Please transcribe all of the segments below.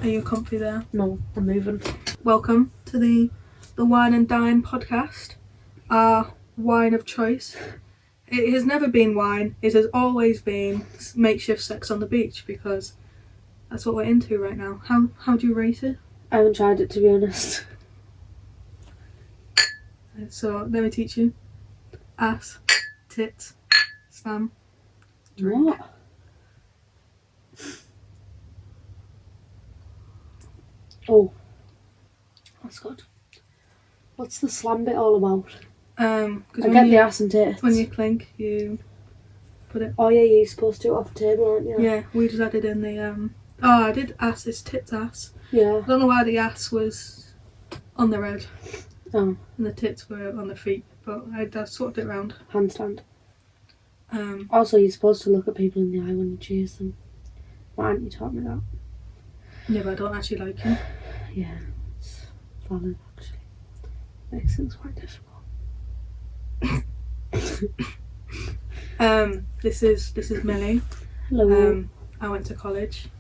Are you comfy there? No, I'm moving. Welcome to the Wine and Dine podcast. Our wine of choice. It has never been wine. It has always been makeshift sex on the beach because that's what we're into right now. How do you rate it? I haven't tried it, to be honest. So let me teach you. Ass, tits, slam, drink. What? Oh, that's good. What's the slam bit all about? Because I get the ass and tits. When you clink, you put it. Oh yeah, you're supposed to off the table, aren't you? Yeah, we just added in the I did ass. It's tits ass. Yeah. I don't know why the ass was on the red. Oh. And the tits were on the feet, but I swapped it round. Handstand. Also, you're supposed to look at people in the eye when you cheers them. My auntie taught me that. Yeah, but I don't actually like you. Yeah, it's valid actually. Makes things quite difficult. This is Millie. Hello. I went to college.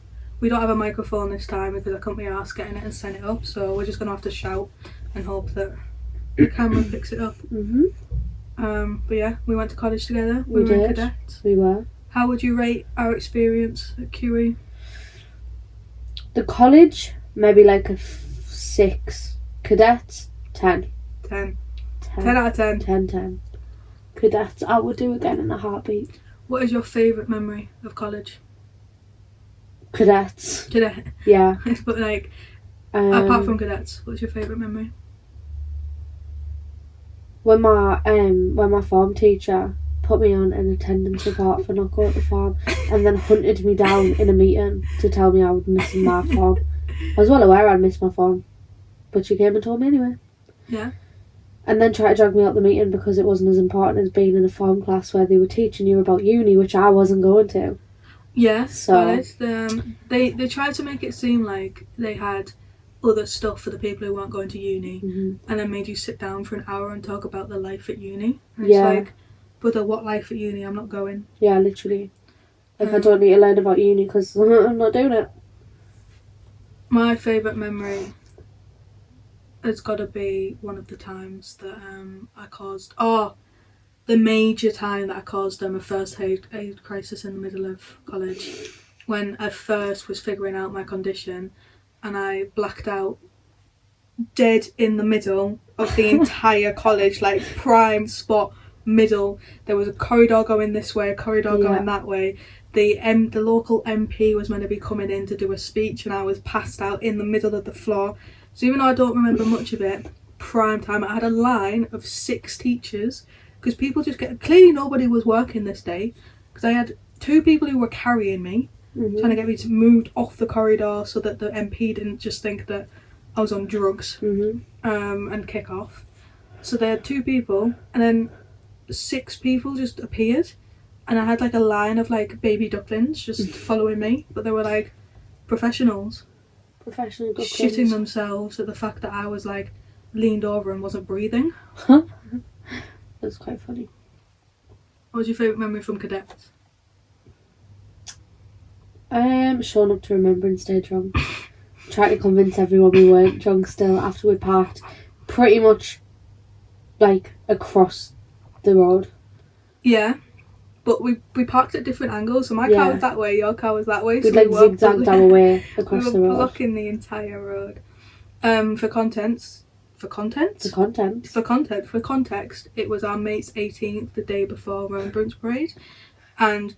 We don't have a microphone this time because I couldn't be arsed getting it and send it up, so we're just gonna have to shout and hope that the camera picks it up. But yeah, we went to college together. We were in cadets. We were. How would you rate our experience at QE? The college, maybe like a 6. Cadets, 10. 10. 10 out of 10. 10. Cadets, I would do again in a heartbeat. What is your favourite memory of college? Cadets. Cadet. Yeah. But like, apart from cadets, what's your favourite memory? When my farm teacher put me on an attendance report for not going to the farm and then hunted me down in a meeting to tell me I was missing my farm. I was well aware I'd missed my farm, but she came and told me anyway. Yeah. And then tried to drag me out the meeting because it wasn't as important as being in a farm class where they were teaching you about uni, which I wasn't going to. Yes, so they tried to make it seem like they had other stuff for the people who weren't going to uni, and then made you sit down for an hour and talk about the life at uni. And it's like, brother, what life at uni? I'm not going. Yeah, literally. Like, I don't need to learn about uni because I'm not doing it. My favourite memory has got to be one of the times that I caused... the major time that I caused them a first aid crisis in the middle of college, when I first was figuring out my condition and I blacked out dead in the middle of the entire college, like prime spot, middle. There was a corridor going this way, a corridor going that way. The local MP was meant to be coming in to do a speech and I was passed out in the middle of the floor. So even though I don't remember much of it, prime time, I had a line of 6 teachers because people just clearly nobody was working this day because I had 2 people who were carrying me, trying to get me to move off the corridor so that the MP didn't just think that I was on drugs and kick off. So they had 2 people and then 6 people just appeared and I had like a line of like baby ducklings just following me, but they were like professionals. Professional ducklings. Shitting themselves at the fact that I was like leaned over and wasn't breathing. That's quite funny. What was your favourite memory from cadets? Showing up to Remembrance Day drunk. Trying to convince everyone we weren't drunk still after we parked pretty much like across the road. Yeah, but we parked at different angles, so my car was that way, your car was that way. We'd like zigzagged our way across the road. We were blocking the entire road. For context, it was our mate's 18th, the day before Remembrance Parade, and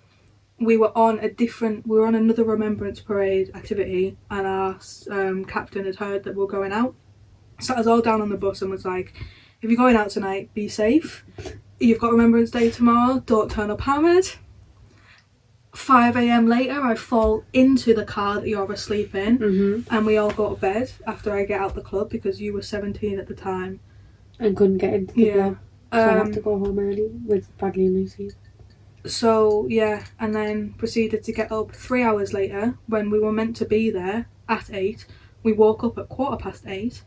we were on another Remembrance Parade activity, and our captain had heard that we were going out, sat us all down on the bus and was like, if you're going out tonight, be safe. You've got Remembrance Day tomorrow, don't turn up hammered. 5 a.m. later, I fall into the car that you're asleep in, and we all go to bed after I get out the club because you were 17 at the time. And couldn't get into the club, so I had to go home early with Bradley and Lucy. So, yeah, and then proceeded to get up 3 hours later when we were meant to be there at 8. We woke up at 8:15.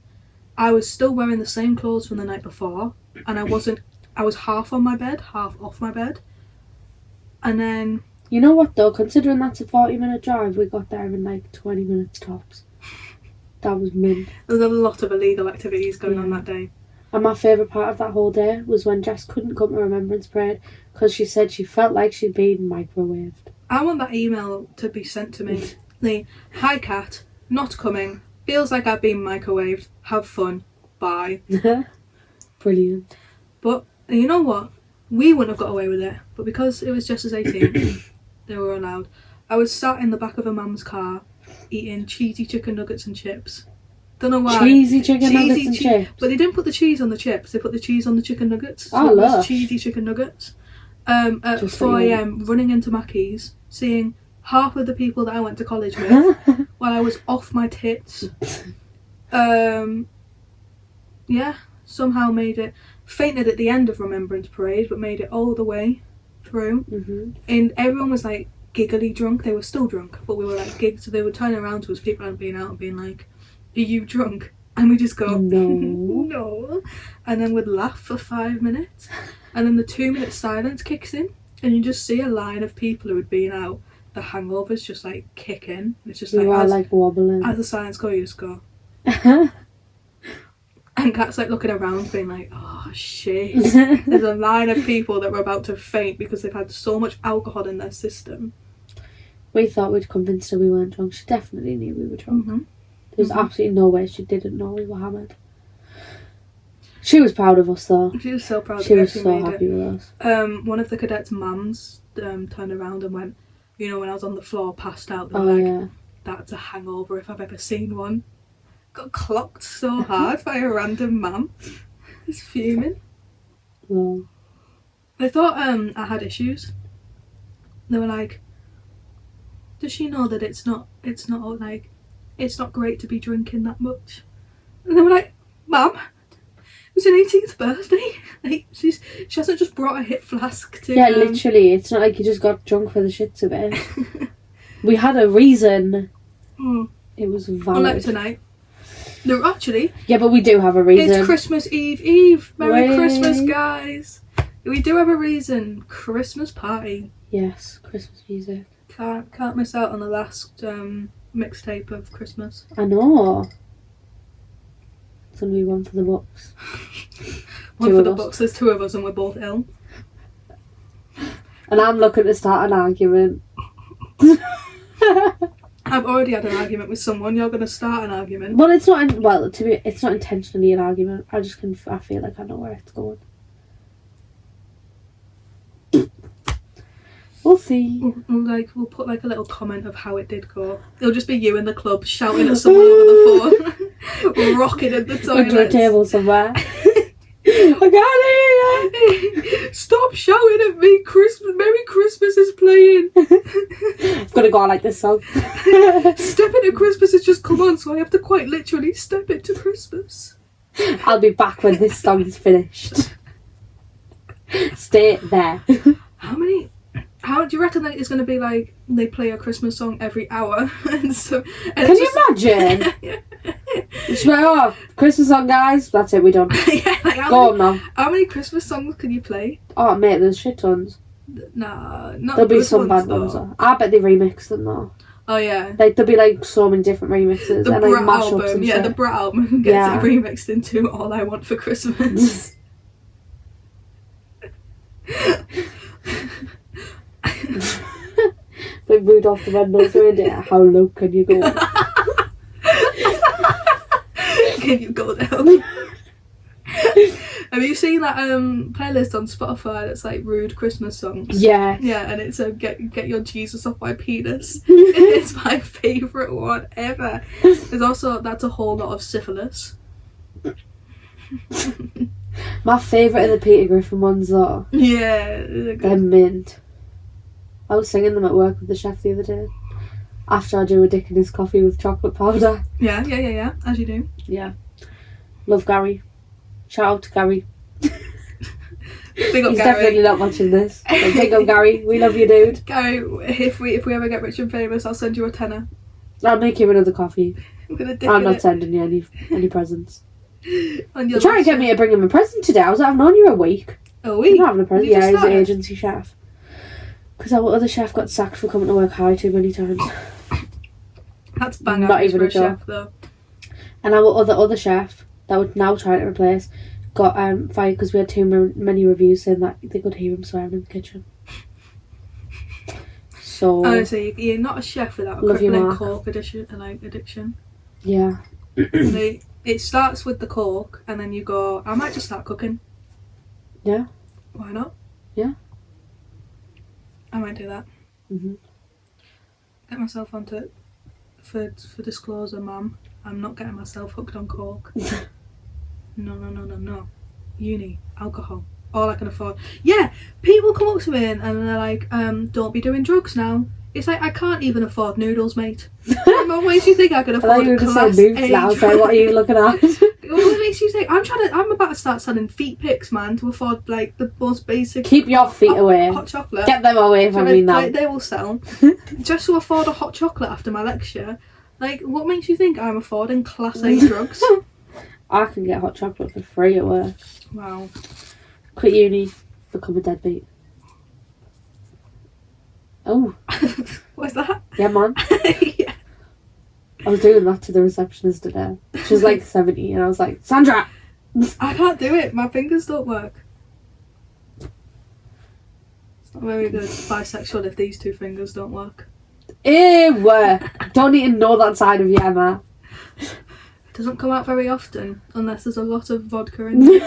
I was still wearing the same clothes from the night before, and I was half on my bed, half off my bed. And then... You know what though, considering that's a 40-minute drive, we got there in like 20 minutes tops. That was mint. There was a lot of illegal activities going on Yeah. that day. And my favourite part of that whole day was when Jess couldn't come to Remembrance Parade because she said she felt like she'd been microwaved. I want that email to be sent to me. Hi Kat, not coming. Feels like I've been microwaved. Have fun. Bye. Brilliant. But you know what? We wouldn't have got away with it. But because it was just as 18, they were allowed. I was sat in the back of a mum's car eating cheesy chicken nuggets and chips. Don't know why. Cheesy chicken nuggets and chips. But they didn't put the cheese on the chips. They put the cheese on the chicken nuggets. So Oh, it was lush. cheesy chicken nuggets. At Just 4 what you a.m. running into Mackey's, seeing half of the people that I went to college with while I was off my tits. Yeah, somehow made it. Fainted at the end of Remembrance Parade, but made it all the way through. Mm-hmm. And everyone was like giggly drunk. They were still drunk, but we were like gigged. So they would turn around to us, people hadn't been out, and being like, "Are you drunk?" And we just go, No. no. And then we'd laugh for 5 minutes. And then the 2-minute silence kicks in. And you just see a line of people who had been out. The hangovers just like kick in. And it's just You like, are as, like wobbling. as the silence goes, you just go. And Kat's like looking around being like, oh shit. There's a line of people that were about to faint because they've had so much alcohol in their system. We thought we'd convinced her we weren't drunk. She definitely knew we were drunk. Mm-hmm. There's absolutely no way she didn't know we were hammered. She was proud of us though. She was so proud She that we was actually so made happy it. with us. One of the cadets' mums turned around and went, you know, when I was on the floor passed out, they were Oh like, yeah. that's a hangover if I've ever seen one. Got clocked so hard by a random man. He's fuming. No. They thought I had issues. They were like, does she know that it's not great to be drinking that much? And they were like, Mum, it was an 18th birthday. Like she hasn't just brought a hip flask to Yeah, literally. It's not like you just got drunk for the shits of it. We had a reason. It was valid. Unlike tonight. No, actually, Yeah, but we do have a reason. it's Christmas Eve. Merry Way. Christmas, guys. We do have a reason. Christmas party. Yes, Christmas music. Can't miss out on the last mixtape of Christmas. I know. It's gonna be one for the books. One Two for of the us. books. There's 2 of us and we're both ill. And I'm looking to start an argument. I've already had an argument with someone. You're going to start an argument. Well, it's not. It's not intentionally an argument. I feel like I know where it's going. We'll see. We'll put like a little comment of how it did go. It'll just be you in the club shouting at someone over the phone, rocking at the toilet. Under a table somewhere. I can't hear you. Stop shouting at me! Merry Christmas is playing. I've got to go on like this song. Step into Christmas has just come on, so I have to quite literally step into Christmas. I'll be back when this song is finished. Stay there. How do you reckon that it's going to be like they play a Christmas song every hour? and Can you imagine? It's like, oh, Christmas song, guys. That's it, we're done. Yeah, like Go on now. How many Christmas songs can you play? Oh, mate, there's shit tons. Nah, not There'll be good some bad though. ones. Though. I bet they remix them though. Oh yeah. Like there'll be like so many different remixes The and like Brat mashups album, and yeah, shit. the Brat album gets Yeah. it remixed into All I Want for Christmas. Like Rudolph the Red-Nosed Reindeer. How low can you go? Can you go down? Have you seen that playlist on Spotify that's like rude Christmas songs? Yeah. Yeah, and it's Get Your Jesus Off My Penis. It's my favourite one ever. There's also, that's a whole lot of syphilis. My favourite are the Peter Griffin ones though. Yeah, they're They're good. mint. I was singing them at work with the chef the other day. After I do a dick in his coffee with chocolate powder. Yeah, as you do. Yeah. Love Gary. Shout out to Gary. Big up He's Gary. definitely not watching this. So big up Gary. We love you, dude. Gary, if we ever get rich and famous, I'll send you a tenner I'll make you another coffee. with a dick I'm in not it. sending you any presents. On your You're trying to get last me to bring him a present today. I've known you a week. a You're week. not having a present. You just Yeah, he's an started? agency chef. Because our other chef got sacked for coming to work high too many times. That's bang Not average even for a a joke. chef, though. And our other chef that we're now trying to replace got fired because we had too many reviews saying that they could hear him swearing in the kitchen. So Honestly, you're not a chef without a Love you, crippling Mark. cork addiction. yeah, It starts with the cork, and then you go, I might just start cooking. Yeah. Why not? Yeah. I might do that. Mhm. Get myself onto it. For disclosure, Mum, I'm not getting myself hooked on cork. No. Uni, alcohol, all I can afford. Yeah, people come up to me and they're like, don't be doing drugs now. It's like, I can't even afford noodles, mate. What makes you think I can I thought afford you were a just class saying A moves now. drug? So what are you looking at? What makes you think? I'm about to start selling feet pics, man, to afford like the most basic. Keep your feet away. Hot chocolate. Get them away from me now. Like, they will sell just to afford a hot chocolate after my lecture. Like, what makes you think I'm affording class A drugs? I can get hot chocolate for free at work. Wow. Quit uni, become a deadbeat. Oh, What's that? yeah, man. Yeah. I was doing that to the receptionist today. She was like 70, and I was like, Sandra! I can't do it. My fingers don't work. It's not very good. Bisexual if these two fingers don't work. Ew! Don't even know that side of you, Emma. It doesn't come out very often unless there's a lot of vodka in it.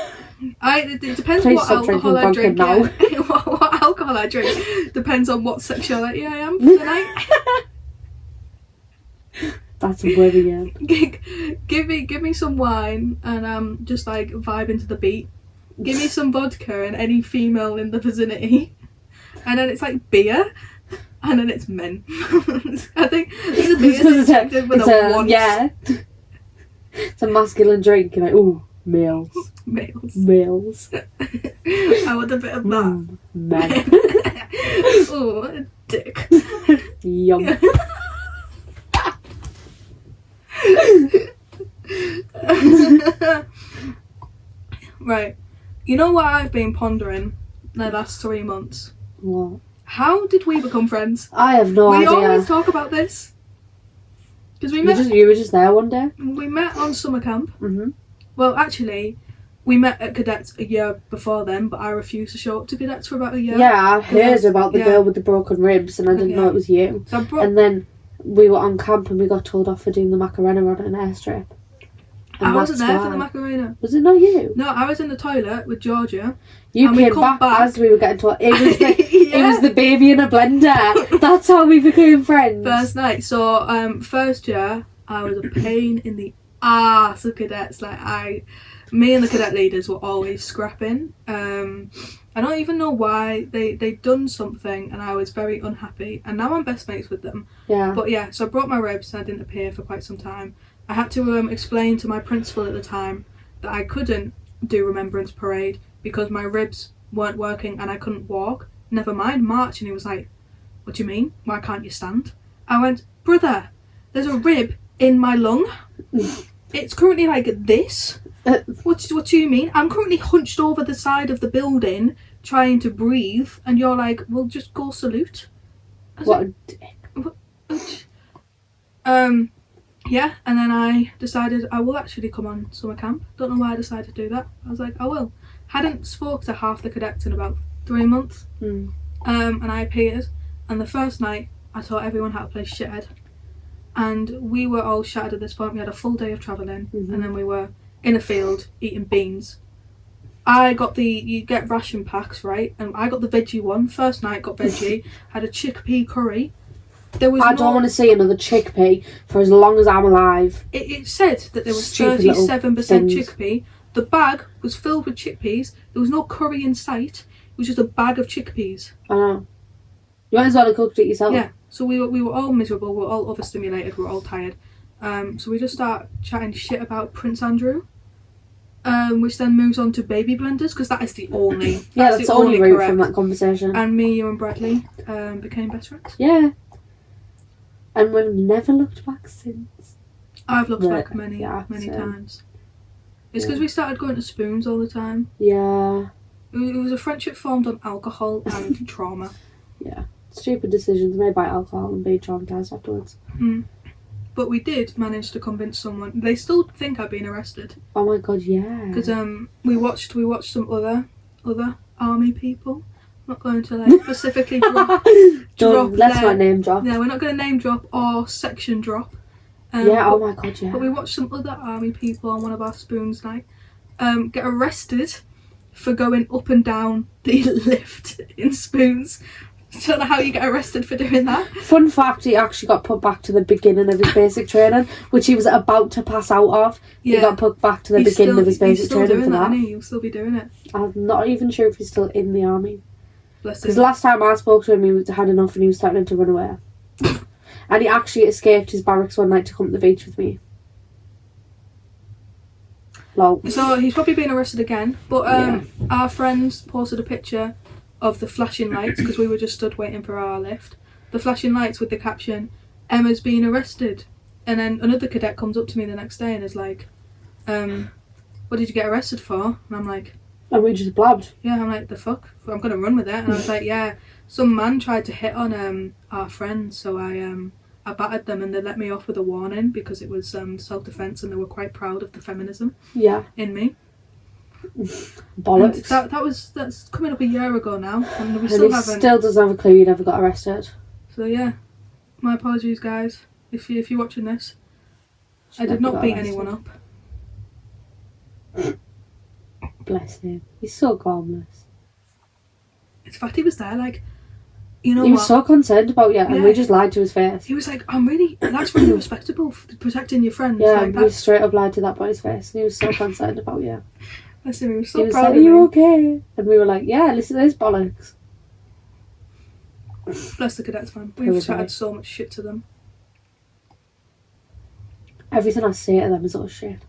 It depends Please what stop alcohol I drinking drink. vodka Yeah. what alcohol I drink depends on what sexuality I am for the night. That's oblivion. give me some wine and just like vibe into the beat. Give me some vodka and any female in the vicinity, and then it's like beer, and then it's men. I think the beer is detected with a one. Yeah. It's a masculine drink, and like, ooh, males. Males. I want a bit of that. Men. Oh, dick. Yum. Right. You know what I've been pondering the last 3 months? What? How did we become friends? I have no We idea. always talk about this. Because You were just there one day. we met on summer camp. Mhm. Well, actually, we met at cadets a year before then, but I refused to show up to cadets for about a year. Yeah, I heard Because- about the yeah. girl with the broken ribs, and I didn't know Yeah. it was you. So I brought, And then we were on camp, and we got told off for doing the Macarena on an airstrip. And I wasn't that's there for why. the Macarena. Was it not you? No, I was in the toilet with Georgia. You And we came come back, back- as we were getting told. It was the Yeah. it was the baby in a blender. That's how we became friends. First night. So, first year, I was a pain in the ass of cadets. Me and the cadet leaders were always scrapping. I don't even know why. They'd done something and I was very unhappy. And now I'm best mates with them. Yeah. But yeah, so I brought my ribs and I didn't appear for quite some time. I had to explain to my principal at the time that I couldn't do Remembrance Parade because my ribs weren't working and I couldn't walk. Never mind March. And he was like, what do you mean? Why can't you stand? I went, brother, there's a rib in my lung. It's currently like this. What do you mean? I'm currently hunched over the side of the building trying to breathe and you're like, well, just go salute. I was What? yeah, and then I decided I will actually come on summer camp. Don't know why I decided to do that. I was like, I will. Hadn't spoke to half the cadets in about 3 months. Mm. And I appeared, and the first night I taught everyone how to play shithead. And we were all shattered at this point. We had a full day of travelling, Mhm. and then we were in a field eating beans. You get ration packs, right? And I got the veggie one. First night got veggie, had a chickpea curry. I don't want to see another chickpea for as long as I'm alive. It said that there was Stupid little 37% things. chickpea. The bag was filled with chickpeas. There was no curry in sight. It was just a bag of chickpeas. I know. You might as well have cooked it yourself. Yeah. So we were all miserable. We were all overstimulated. We were all tired. So we just start chatting shit about Prince Andrew. Which then moves on to baby blenders because that is the only. Yeah, that's the only route correct. from that conversation. And me, you, and Bradley became best friends. Yeah. And we've never looked back since. I've looked Right, back many yeah, same. times. It's because Yeah. we started going to Spoons all the time. Yeah. It was a friendship formed on alcohol and trauma. Stupid decisions made by alcohol and being traumatised afterwards. But we did manage to convince someone. They still think I've been arrested. Oh my god, yeah. Because we watched some other army people. I'm not going to like specifically drop Let's not name drop. Yeah, we're not going to name drop or section drop. Yeah, oh my god, yeah. But we watched some other army people on one of our spoons night get arrested for going up and down the lift in spoons. I don't know how you get arrested for doing that. Fun fact, he actually got put back to the beginning of his basic training, which he was about to pass out of. Yeah. He got put back to the beginning of his basic training for that. He'll still be doing it. I'm not even sure if he's still in the army. Bless him. Because last time I spoke to him, he had enough and he was starting to run away. And he actually escaped his barracks one night to come to the beach with me. Lol. So he's probably been arrested again. But our friends posted a picture of the flashing lights because we were just stood waiting for our lift. The flashing lights with the caption, "Emma's been arrested." And then another cadet comes up to me the next day and is like, "What did you get arrested for?" And I'm like, And we just blabbed. yeah, I'm like, the fuck? I'm going to run with it. And I was like, yeah, some man tried to hit on our friends, so I battered them and they let me off with a warning because it was self-defence and they were quite proud of the feminism in me. Bollocks. And that's coming up a year ago now, and we And still he haven't. still doesn't have a clue he never got arrested. So yeah, my apologies, guys, if you're watching this. She I did never not got beat arrested. anyone up. Bless him. He's so harmless. It's the fact he was there, like, you know He what? was so concerned about you, and Yeah. we just lied to his face. He was like, that's really respectable for protecting your friends. Yeah, like, we that's, straight up lied to that boy's face, and he was so concerned about you. listen, he was He so was proud like, of "Are you me. okay?" And we were like, "Yeah, listen to this bollocks." Bless the cadets, man. Who We've was chatted I? so much shit to them. Everything I say to them is all shit.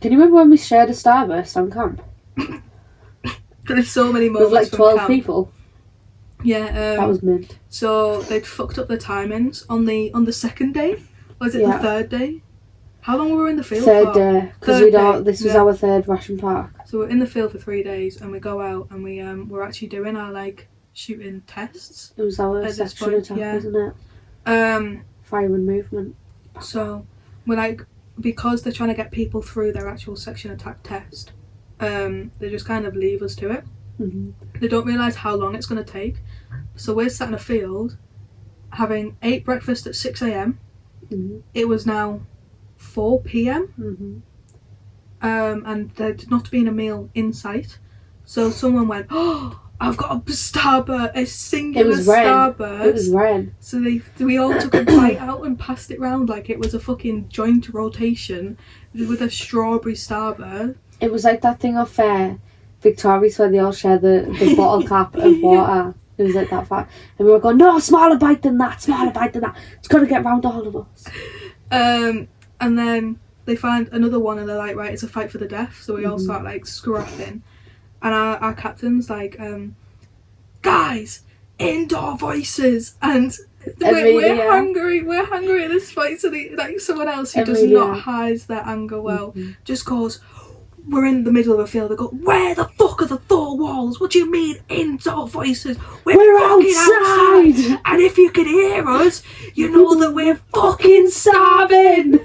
Can you remember when we shared a Starburst on camp? There's so many With moments like from 12 camp. people? Yeah, That was mint. so they'd fucked up the timings on the second day. Or was it Yeah. the third day? How long were we in the field Third for? day, because Third day, this was yeah. our third ration pack. So we're in the field for 3 days, and we go out and we're actually doing our like shooting tests. It was our At this section point, attack, yeah. wasn't it? Um, Fire and movement. so we're like, because they're trying to get people through their actual section attack test, they just kind of leave us to it. Mm-hmm. They don't realise how long it's going to take. So we're sat in a field, ate breakfast at 6 a.m. Mm-hmm. It was now 4 p.m. Mm-hmm. And there'd not been a meal in sight. So someone went, "Oh, I've got a starburst, a singular It was Ren. starburst." It was Ren. So we all took a bite out and passed it round like it was a fucking joint rotation with a strawberry starburst. It was like that thing off Victoria's where they all share the bottle cap of water. It was like that fat. And we were going, "No, smaller bite than that, smaller bite than that. It's got to get round all of us." And then they find another one and they're like, "Right, it's a fight for the death." So we all start like scrapping. And our captain's like, "Guys, indoor voices." And we're hungry at this fight. So someone else who does not hide their anger well just goes, we're in the middle of a field. They go, "Where the fuck are the 4 walls? What do you mean indoor voices? We're fucking outside. And if you can hear us, you know that we're fucking starving."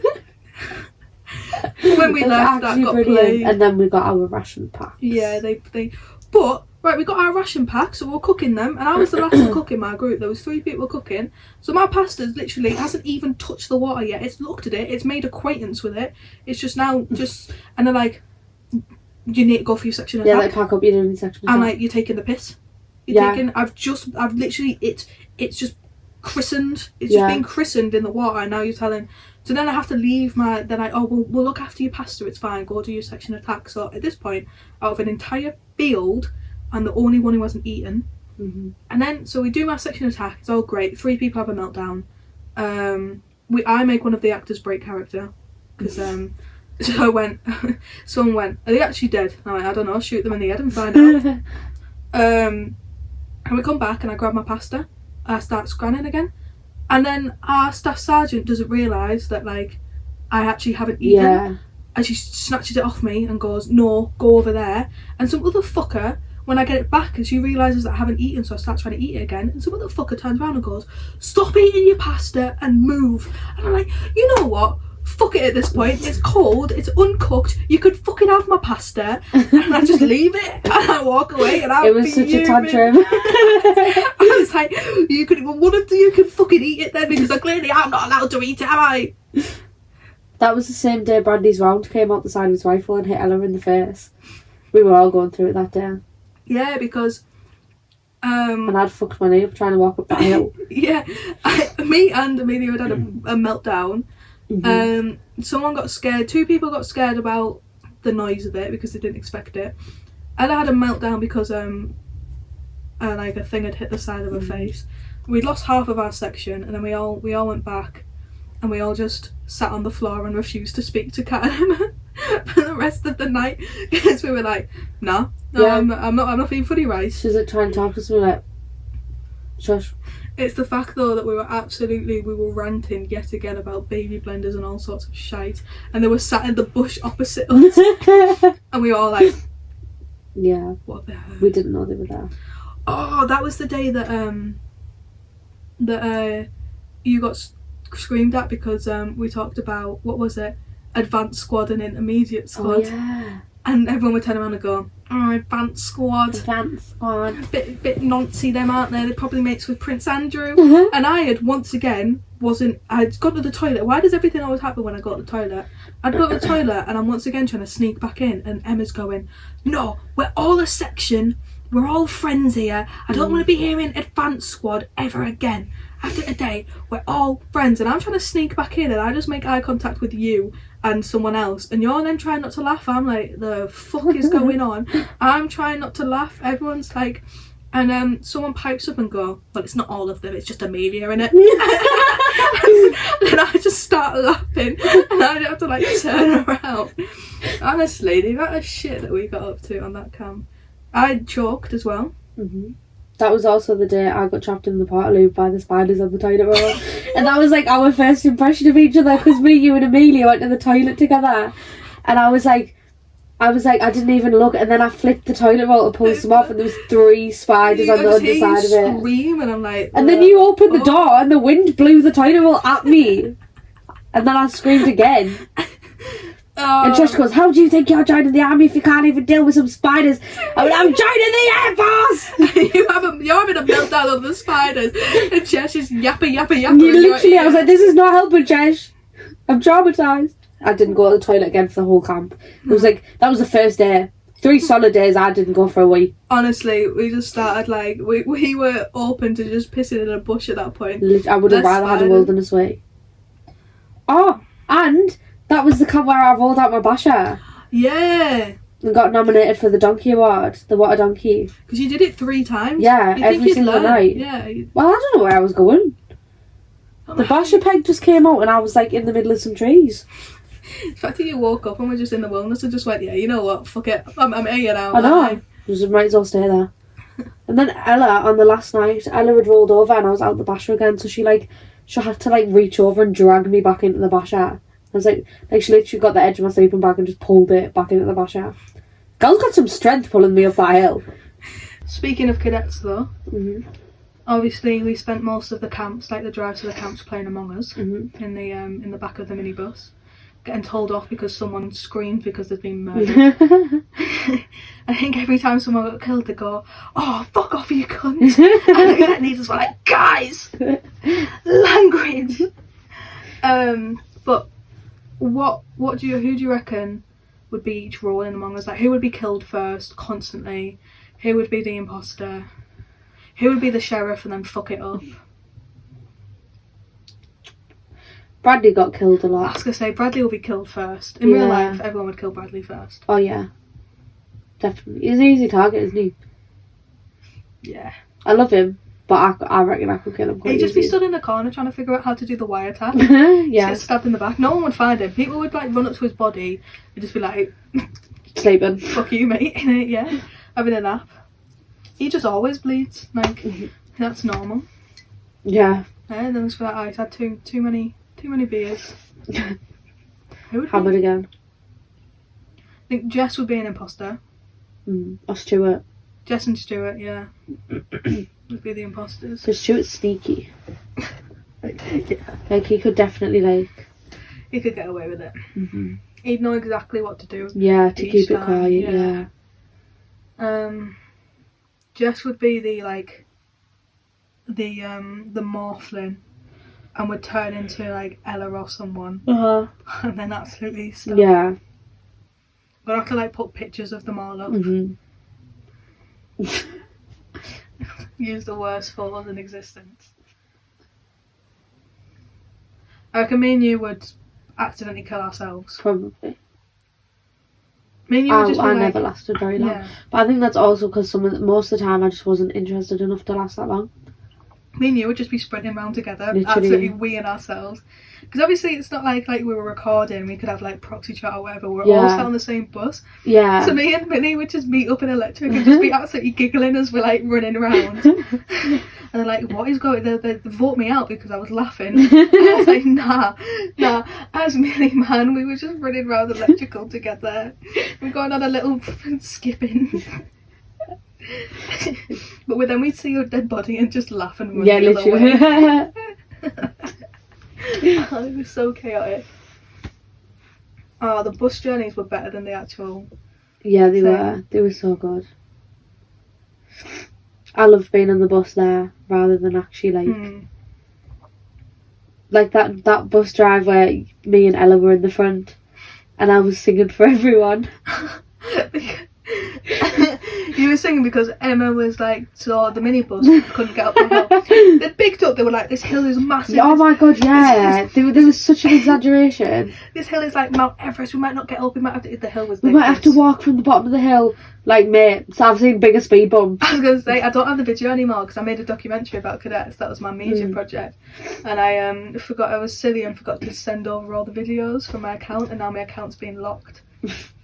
When we left, that got played. And then we got our ration pack. Yeah, but right, we got our ration pack, so we're cooking them, and I was the last to cook in my group. There was 3 people cooking, so my pasta's literally hasn't even touched the water yet. It's looked at it, it's made acquaintance with it. It's just now and they're like, "You need to go for your section attack." Yeah, like pack up your doing section attack. I'm like, "You're taking the piss. I've literally it's just christened. It's just been christened in the water, and now you're telling." So then I have to leave they're like, "Oh, we'll look after your pasta, it's fine, go do your section attack." So at this point, out of an entire field, I'm the only one who hasn't eaten. Mm-hmm. And then, so we do my section attack, it's all great, 3 people have a meltdown. I make one of the actors break character, because so someone went, "Are they actually dead?" And I'm like, "I don't know, shoot them in the head and find out." And we come back and I grab my pasta, I start scranning again. And then our staff sergeant doesn't realise that, like, I actually haven't eaten. Yeah. And she snatches it off me and goes, "No, go over there." And some other fucker when I get it back, and she realises that I haven't eaten, so I start trying to eat it again. And some motherfucker turns around and goes, "Stop eating your pasta and move." And I'm like, you know what? Fuck it at this point. It's cold, it's uncooked, you could fucking have my pasta. And I just leave it and I walk away, and I'm It was such a tantrum. I was like, you could fucking eat it then, because clearly I'm not allowed to eat it, am I? That was the same day Brandy's round came out the side of his rifle and hit Ella in the face. We were all going through it that day. Yeah, because and I'd fucked my knee up trying to walk up that hill. yeah, me and Amelia had a meltdown. Someone got scared. 2 people got scared about the noise of it because they didn't expect it. Ella had a meltdown because like a thing had hit the side of her face. We'd lost half of our section, and then we all went back, and we all just sat on the floor and refused to speak to Kat and Emma for the rest of the night, because we were like, no, Yeah. I'm not being funny, right? She's like trying to talk to us, and we're like, shush. It's the fact though that we were ranting yet again about baby blenders and all sorts of shite, and they were sat in the bush opposite us, and we were all like, Yeah, what the hell? we didn't know they were there. Oh, that was the day that you got screamed at because we talked about, what was it, advanced squad and intermediate squad. Oh yeah. And everyone would turn around and go, "Oh, advanced squad. Advanced squad. Bit noncy them, aren't they? They're probably mates with Prince Andrew." And I had once again I'd gone to the toilet. Why does everything always happen when I go to the toilet? I'd go to the toilet and I'm once again trying to sneak back in, and Emma's going, "No, we're all a section. We're all friends here. I don't want to be hearing advanced squad ever again. After today, we're all friends." And I'm trying to sneak back in, and I just make eye contact with you and someone else, and you're then trying not to laugh. I'm like, the fuck is going on? I'm trying not to laugh. Everyone's like, and someone pipes up and go, "Well, it's not all of them, it's just Amelia, innit?" And I just start laughing, and I have to like turn around. Honestly, the amount of shit that we got up to on that camp. I choked as well. That was also the day I got trapped in the Portaloo by the spiders on the toilet roll. And that was like our first impression of each other, because me, you and Amelia went to the toilet together. And I was like, I didn't even look, and then I flipped the toilet roll to pull some off, and there was 3 spiders on the underside of it. Scream, and I'm like, and then you opened the door, and the wind blew the toilet roll at me. And then I screamed again. And Josh goes, "How do you think you're joining the army if you can't even deal with some spiders?" I went, "I'm joining the Air Force!" You're having a meltdown on the spiders, and Josh is yapping. Literally, I was like, "This is not helping, Josh. I'm traumatised." I didn't go to the toilet again for the whole camp. It was like, that was the first day. 3 solid days I didn't go for a week. Honestly, we just started like, we were open to just pissing in a bush at that point. I would have rather had a wilderness week. Oh, and that was the camp where I rolled out my basher. Yeah. And got nominated for the Donkey Award, the Water Donkey. Because you did it 3 times. Yeah, every single night. Yeah. Well, I don't know where I was going. The basher peg just came out and I was like in the middle of some trees. The fact that you woke up and we're just in the wilderness and just went, yeah, you know what, fuck it, I'm here now. I know. Just might as well stay there. And then Ella, on the last night, Ella had rolled over and I was out the basher again, so she had to like reach over and drag me back into the basher. I was like she literally got the edge of my sleeping bag and just pulled it back into the basher. Girl's got some strength pulling me up that hill. Speaking of cadets though, obviously we spent most of the camps, like the drive to the camps, playing Among Us in the back of the minibus, getting told off because someone screamed because there's been murder. I think every time someone got killed they go, "Oh, fuck off, you cunt." And the cadets were like, "Guys, language." But who do you reckon would be each role in Among Us? Like, who would be killed first constantly? Who would be the imposter? Who would be the sheriff and then fuck it up? Bradley got killed a I lot. was gonna say Bradley will be killed first. In real life, everyone would kill Bradley first. Oh yeah, definitely. He's an easy target, isn't he? Yeah. I love him, but I reckon I could kill him quite He'd just be easy. stood in the corner trying to figure out how to do the wiretap. Yeah. Get stabbed in the back. No one would find him. People would like run up to his body and just be like, Sleeping. "Fuck you, mate." Yeah. Having a nap. He just always bleeds. Like, that's normal. Yeah. And then for that, I had too many beers. Who would Hammered be? again. I think Jess would be an imposter. Or Stuart. Jess and Stuart, yeah. Would be the imposters. Because Stuart's sneaky. Yeah. Like, he could definitely, like... He could get away with it. Mm-hmm. He'd know exactly what to do. Yeah, to each keep it time, quiet, yeah. Jess would be the, like... The Morphlin. And would turn into, like, Ella or someone. Uh-huh. And then absolutely stop. Yeah. But I have to, like, put pictures of them all up. Mm-hmm. Use the worst photos in existence. I reckon me and you would accidentally kill ourselves. Probably. Me and you would just be I like, never lasted very long. yeah. But I think that's also because most of the time I just wasn't interested enough to last that long. Me and you would just be sprinting around together, Literally. absolutely weeing ourselves. Because obviously it's not like we were recording, we could have like proxy chat or whatever, we're all Yeah. sat on the same bus. Yeah. So me and Minnie would just meet up in Electric and just be absolutely giggling as we're like running around. And they're like, what is going on? They vote me out because I was laughing. And I was like, nah. As Millie, man, we were just running around Electrical together. We're going on a little skipping. But then we'd see your dead body and just laugh and run Yeah, the other literally. way. Oh, it was so chaotic. Oh, the bus journeys were better than the actual... Yeah, they thing. were. They were so good. I loved being on the bus there rather than actually like that bus drive where me and Ella were in the front and I was singing for everyone. You were singing because Emma was like, so the minibus couldn't get up the hill. They picked up, they were like, this hill is massive. Oh my god, yeah. There was such an exaggeration. This hill is like Mount Everest, we might not get up, we might have to, the hill was We like might have to this. walk from the bottom of the hill. Like, mate, so I've seen bigger speed bumps. I was going to say, I don't have the video anymore because I made a documentary about cadets. That was my major project. And I forgot, I was silly and forgot to send over all the videos from my account, and now my account's been locked.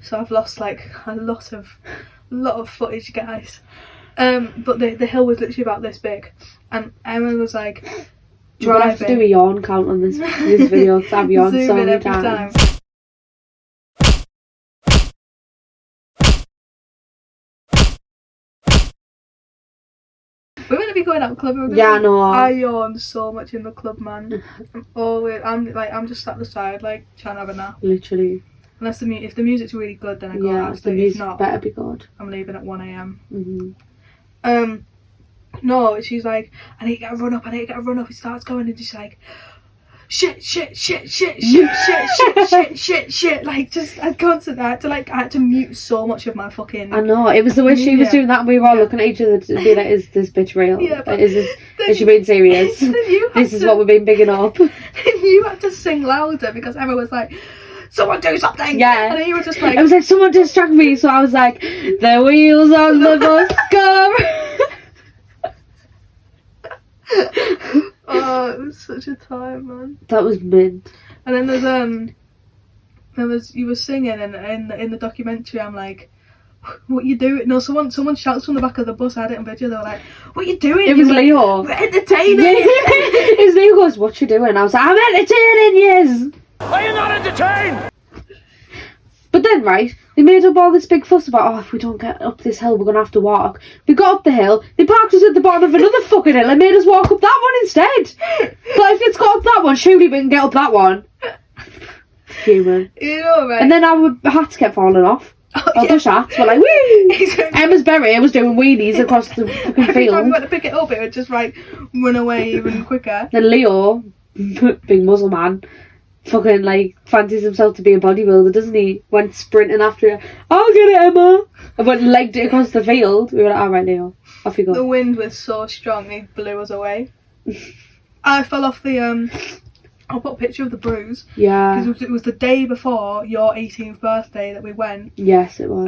So I've lost like a lot of footage, guys. But the hill was literally about this big. And Emma was like, You're gonna have to do a yawn count on this video because I've yawned Zoom so in many every times. time. We're meant to be going out clubbing. Yeah, I know. I yawned so much in the club, man. I'm just sat at the side, like trying to have a nap. Literally. Unless if the music's really good, then I go Yeah, out. the If music not, better be good. I'm leaving at 1 a.m. Mm-hmm. No, she's like, I need to get a run up. He starts going and she's like, shit, like just I constantly I had to mute so much of my fucking... I know, it was the way she was Yeah. doing that and we were all looking at each other to be like, is this bitch real? Yeah, but is she being serious? This is what we've been bigging up. You had to sing louder because Emma was like, someone do something! Yeah. And then you were just like... I was like, someone distract me, so I was like, the wheels on the bus go. Oh, it was such a time, man. That was mint. And then you were singing and in the documentary I'm like, what you doing? No, someone shouts from the back of the bus. I had it on video. They were like, what you doing? It was Leo. We're entertaining. It was Leo goes, what you doing? I was like, I'm entertaining yes. Are you not entertained? But then, right, they made up all this big fuss about, oh, if we don't get up this hill, we're going to have to walk. We got up the hill, they parked us at the bottom of another fucking hill and made us walk up that one instead. But if it's got up that one, surely we can get up that one. Human. You know, right? And then our hats kept falling off. Other shots were like, wee! Emma's berry was doing wheelies across the fucking Every time we field. went to pick it up, it would just like run away even quicker. Then Leo, big muscle man, fucking like fancies himself to be a bodybuilder, doesn't he? Went sprinting after her. I'll get it, Emma. And went and legged it across the field. We were like, alright, Leo, off you The go. wind was so strong, it blew us away. I fell off the I'll put a picture of the bruise Yeah. because it was the day before your 18th birthday that we went. Yes, it was.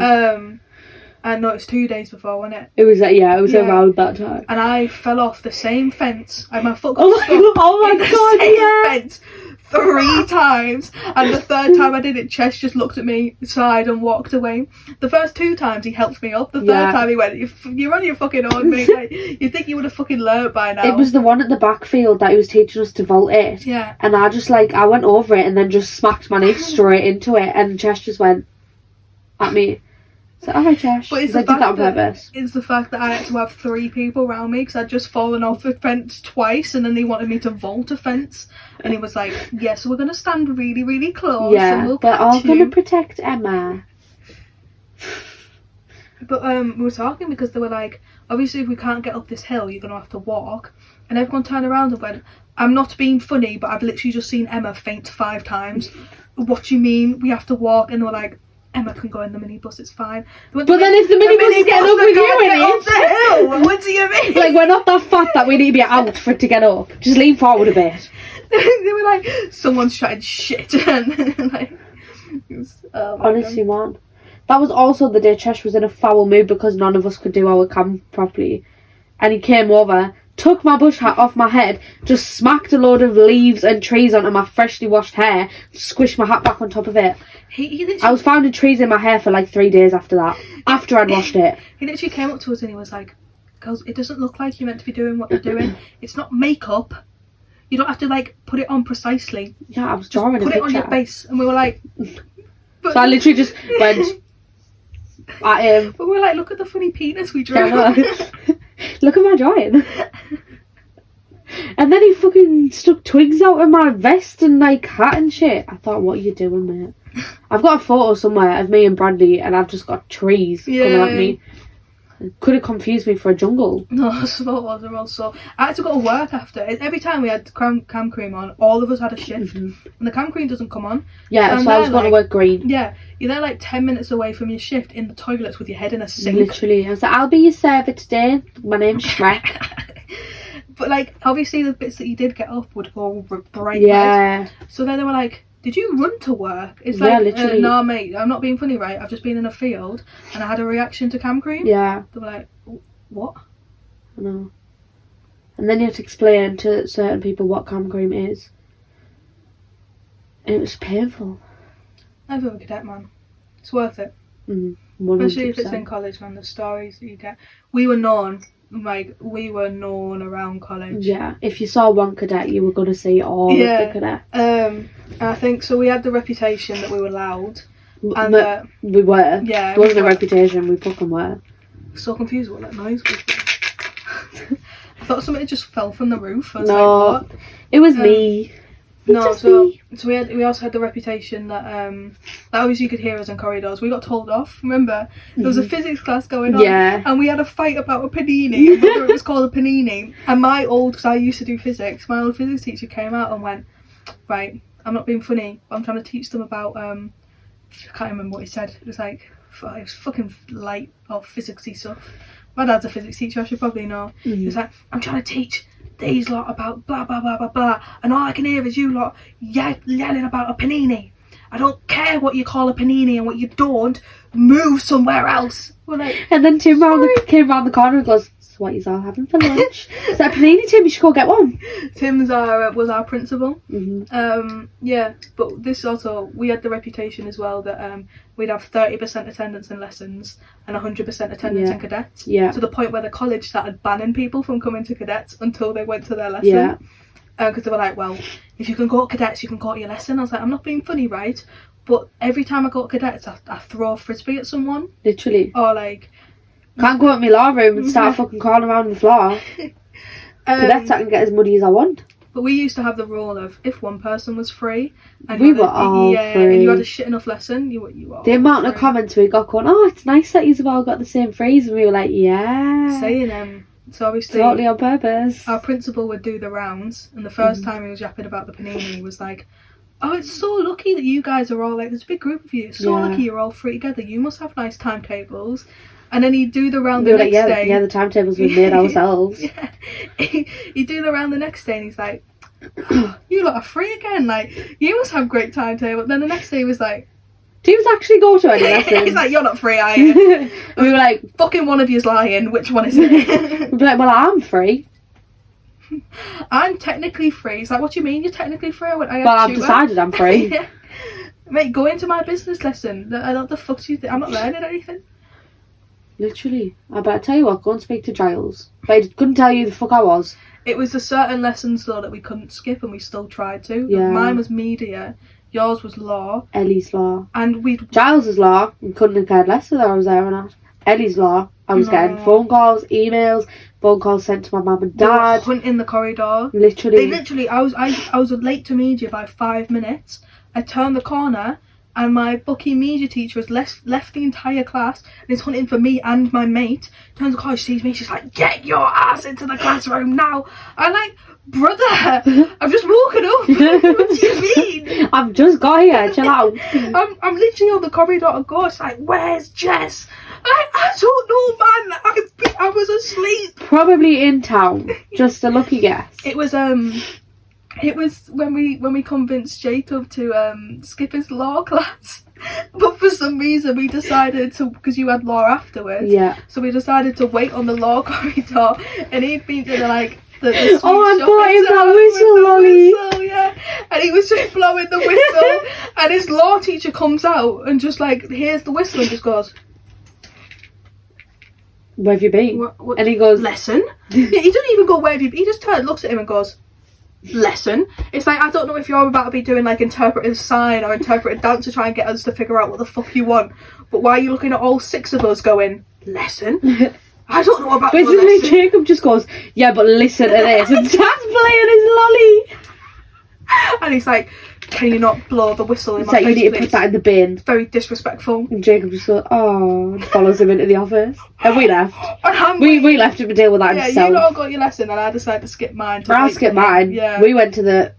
And no, it was 2 days before, wasn't it? It was like, yeah, it was Yeah. around that time. And I fell off the same fence. And my foot got Oh my stuck god, oh in my the god, same yeah. fence 3 times. And the third time I did it, Chess just looked at me, sighed and walked away. The first 2 times he helped me up. The third Yeah. time he went, you're on your fucking own, mate. Like, you'd think you would have fucking learnt by now. It was the one at the backfield that he was teaching us to vault it. Yeah. And I just like, I went over it and then just smacked my knee straight into it. And Chess just went at me. So, alright, Josh. But it's I the did that on fact purpose. it's the fact that I had to have 3 people around me because I'd just fallen off a fence twice, and then they wanted me to vault a fence, and it was like, yeah, so we're gonna stand really, really close, and Yeah, we'll we're all catch gonna you. protect Emma. But we were talking because they were like, obviously if we can't get up this hill, you're gonna have to walk, and everyone turned around and went, I'm not being funny, but I've literally just seen Emma faint 5 times. What do you mean we have to walk? And they were like, Emma can go in the minibus, it's fine. But then if the minibus is getting up with you in up the it, hill, what do you mean? like, we're not that fat that we need to be out for it to get up. Just lean forward a bit. They were like, someone's trying shit. And like, it was, oh my Honestly, man. That was also the day Chesh was in a foul mood because none of us could do our camp properly. And he came over, took my bush hat off my head, just smacked a load of leaves and trees onto my freshly washed hair, squished my hat back on top of it. He literally, I was finding trees in my hair for like 3 days after that. After I'd washed it. he literally came up to us and he was like, girls, it doesn't look like you're meant to be doing what you're doing. It's not makeup. You don't have to like put it on precisely. Yeah, I was Just drawing a put it on your picture. base. And we were like, but, So I literally just went at him. but we were like, look at the funny penis we drew. Yeah, I know. Look at my drawing. And then he fucking stuck twigs out of my vest and like hat and shit. I thought, what are you doing, mate? I've got a photo somewhere of me and Bradley and I've just got trees coming at me. It could have confused me for a jungle. No, those photos are also... I had to go to work after. Every time we had cam cream on, all of us had a shift. And the cam cream doesn't come on. Yeah, And so I was then, going to like, work green. Yeah, you're there like 10 minutes away from your shift in the toilets with your head in a sink. Literally. I was like, I'll be your server today. My name's Shrek. But like, obviously the bits that you did get up would go bright red. Yeah. So then they were like, did you run to work? It's Yeah, like, literally. no mate, I'm not being funny, right? I've just been in a field and I had a reaction to cam cream. Yeah. They were like, what? I know. And then you have to explain to certain people what cam cream is. And it was painful. I've been a cadet, man. It's worth it. 100%. Especially if it's in college, man. The stories that you get. We were known around college. Yeah, if you saw one cadet, you were going to see all of the cadets. And I think so. We had the reputation that we were loud, and But we were. yeah, It wasn't we a were. reputation, we fucking were. So confused what that noise was. I thought something just fell from the roof. I was No, like, what? it was me. No, just so me. we also had the reputation that that obviously you could hear us in corridors. We got told off. Remember, there was a physics class going on, Yeah. and we had a fight about a panini, and whether it was called a panini. And because I used to do physics, my old physics teacher came out and went, right, I'm not being funny, but I'm trying to teach them about I can't remember what he said. It was like it was fucking light or physicsy stuff. My dad's a physics teacher, I should probably know. He's like, I'm trying to teach these lot about blah blah blah blah blah, and all I can hear is you lot yelling about a panini. I don't care what you call a panini and what you don't. Move somewhere else. We're like, And then Tim came round the corner and goes, so what you all having for lunch? Is that a panini, Tim? You should go get one. Tim's was our principal. Mm-hmm. Yeah, but this also, we had the reputation as well that we'd have 30% attendance in lessons and 100% attendance Yeah. in cadets. Yeah. To the point where the college started banning people from coming to cadets until they went to their lesson. Yeah. Because they were like, well, if you can go to cadets, you can go to your lesson. I was like, I'm not being funny, right? But every time I go to cadets, I throw a frisbee at someone. Literally. Or like... Can't go at my law room and start fucking crawling around the floor. Cadets, I can get as muddy as I want. But we used to have the rule of if one person was free, and We you had were all and you had free. a shit enough lesson, you were The all amount of free. comments we got going, oh, it's nice that you've all got the same phrase, and we were like, yeah, saying so obviously totally on purpose. our principal would do the rounds, and the first time he was yapping about the panini, he was like, oh, it's so lucky that you guys are all like, there's a big group of you, it's so Yeah. lucky you're all free together, you must have nice timetables. And then he'd do the round We the were like, next yeah, day. yeah, the timetables we made ourselves. Yeah. He'd do the round the next day and he's like, oh, you lot are free again, like, you must have great timetable. Then the next day he was like, Do you actually go to any lessons? he's like, you're not free, are you? We were like, Fucking one of you's lying, which one is it? we'd be like, well, I'm free. I'm technically free. He's like, what do you mean you're technically free? I went, I had Well, I've tutor. decided I'm free. Yeah. Mate, go into my business lesson. I don't the fuck do you think? I'm not learning anything. Literally. I better tell you what, go and speak to Giles. But I couldn't tell you the fuck I was. It was a certain lessons though that we couldn't skip and we still tried to. Yeah. Mine was media. yours was law, Ellie's law. and we'd Giles's law, and couldn't have cared less whether I was there or not. Ellie's law, I was getting No. phone calls, emails, phone calls sent to my mum and they were dad. hunting the corridor. Literally. I was late to media by 5 minutes. I turned the corner, and my bookie media teacher has left the entire class and is hunting for me and my mate. Turns the corner, she sees me, she's like, "Get your ass into the classroom now!" I'm like, "Brother, I've just woken up. What do you mean?" I've just got here, chill out. I'm literally on the corridor to go. It's like, "Where's Jess?" I don't know, man. I was asleep. Probably in town. Just a lucky guess. It was when we convinced Jacob to skip his law class, but for some reason we decided to, because you had law afterwards. Yeah. So we decided to wait on the law corridor, and he'd been to the Oh, I sweet bought him shopping that town with whistle, the Lolly. whistle, yeah. And he was just blowing the whistle, and his law teacher comes out and just like hears the whistle and just goes, Where have you been? what And he goes, lesson? He doesn't even go, "Where have you been?" He just looks at him and goes, "Lesson." It's like, I don't know if you're about to be doing like interpretive sign or interpretive dance to try and get us to figure out what the fuck you want, but why are you looking at all 6 of us going, "Lesson"? I don't know about your basically, lesson. Jacob just goes, "Yeah, but listen to this," and starts playing his lolly. And he's like, "Can you not blow the whistle in It's my like, face, you need to please?" put that in the bin. Very disrespectful. And Jacob just goes, "Oh," and follows him into the office. And we left. And I'm We like, left him to deal with that yeah, himself. you lot got your lesson, and I decided to skip mine. To I wait skipped for him. mine. Yeah, We went to the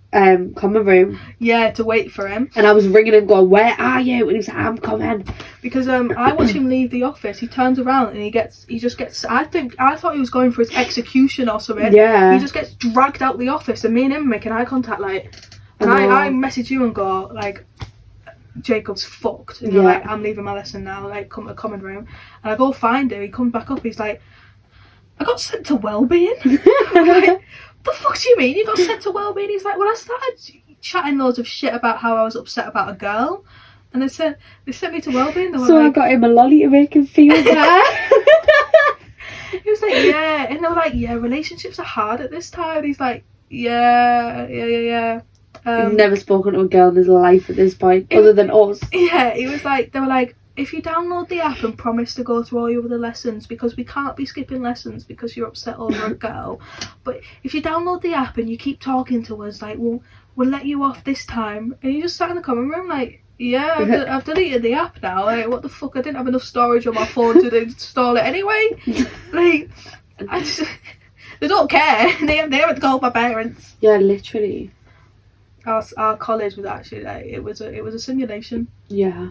common room, to wait for him. and I was ringing him, going, "Where are you?" And he was like, "I'm coming." Because I watch him leave the office. He turns around and he just gets. I thought he was going for his execution or something. Yeah. He just gets dragged out the office, and me and him making eye contact, like. And I message you and go like, "Jacob's fucked." And you're Yeah. like, "I'm leaving my lesson now. Like, come to common room." And I go find him. He comes back up. He's like, "I got sent to wellbeing." I'm like, "The fuck do you mean you got sent to wellbeing?" He's like, "Well, I started chatting loads of shit about how I was upset about a girl, and they sent me to wellbeing." They were So I like, got him a lolly to make him feel better. he was like, "Yeah," and they were like, "Yeah, relationships are hard at this time." And he's like, "Yeah." He's never spoken to a girl in his life at this point, other than us. Yeah, he was like, they were like, "If you download the app and promise to go through all your other lessons, because we can't be skipping lessons because you're upset over a girl, but if you download the app and you keep talking to us, like, we'll let you off this time." And he just sat in the common room like, "Yeah, I've deleted the app now. Like, what the fuck? I didn't have enough storage on my phone to install it anyway." Like, they don't care. They haven't called my parents. Yeah, literally. Our college was actually like, it was a simulation. Yeah,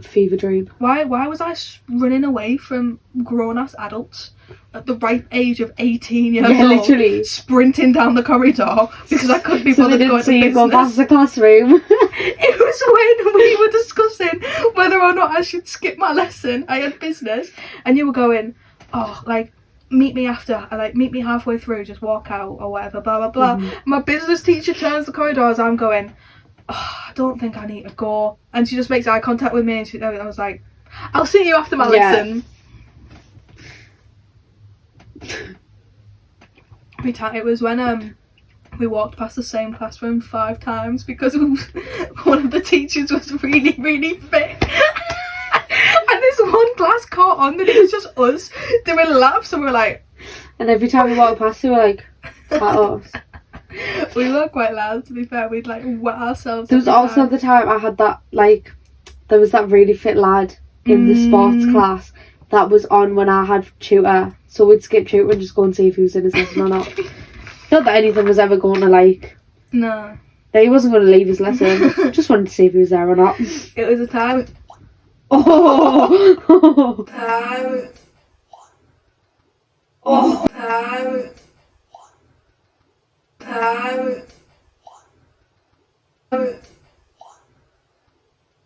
fever dream. Why was I running away from grown-ass adults at the ripe age of 18 years Yeah, old, literally. sprinting down the corridor because I couldn't be So they bothered going didn't to see him go past business? the classroom. It was when we were discussing whether or not I should skip my lesson. I had business, and you were going, "Oh, like, meet me after, meet me halfway through, just walk out or whatever, blah blah blah." My business teacher turns the corridor as I'm going, "Oh, I don't think I need to go," and she just makes eye contact with me, and I was like, "I'll see you after my lesson." It was when we walked past the same classroom 5 times because one of the teachers was really, really fit. And this one class caught on that it was just us doing laps, and we were like, And every time we walked past, they were like, at us. we were quite loud, to be fair. We'd like wet ourselves. There was every also time. the time I had that, like, there was that really fit lad in the sports class that was on when I had tutor. So we'd skip tutor and just go and see if he was in his lesson or not. Not that anything was ever going to, like, No. he wasn't going to leave his lesson. Just wanted to see if he was there or not. It was a time. Oh! Time. Oh. Time. Time.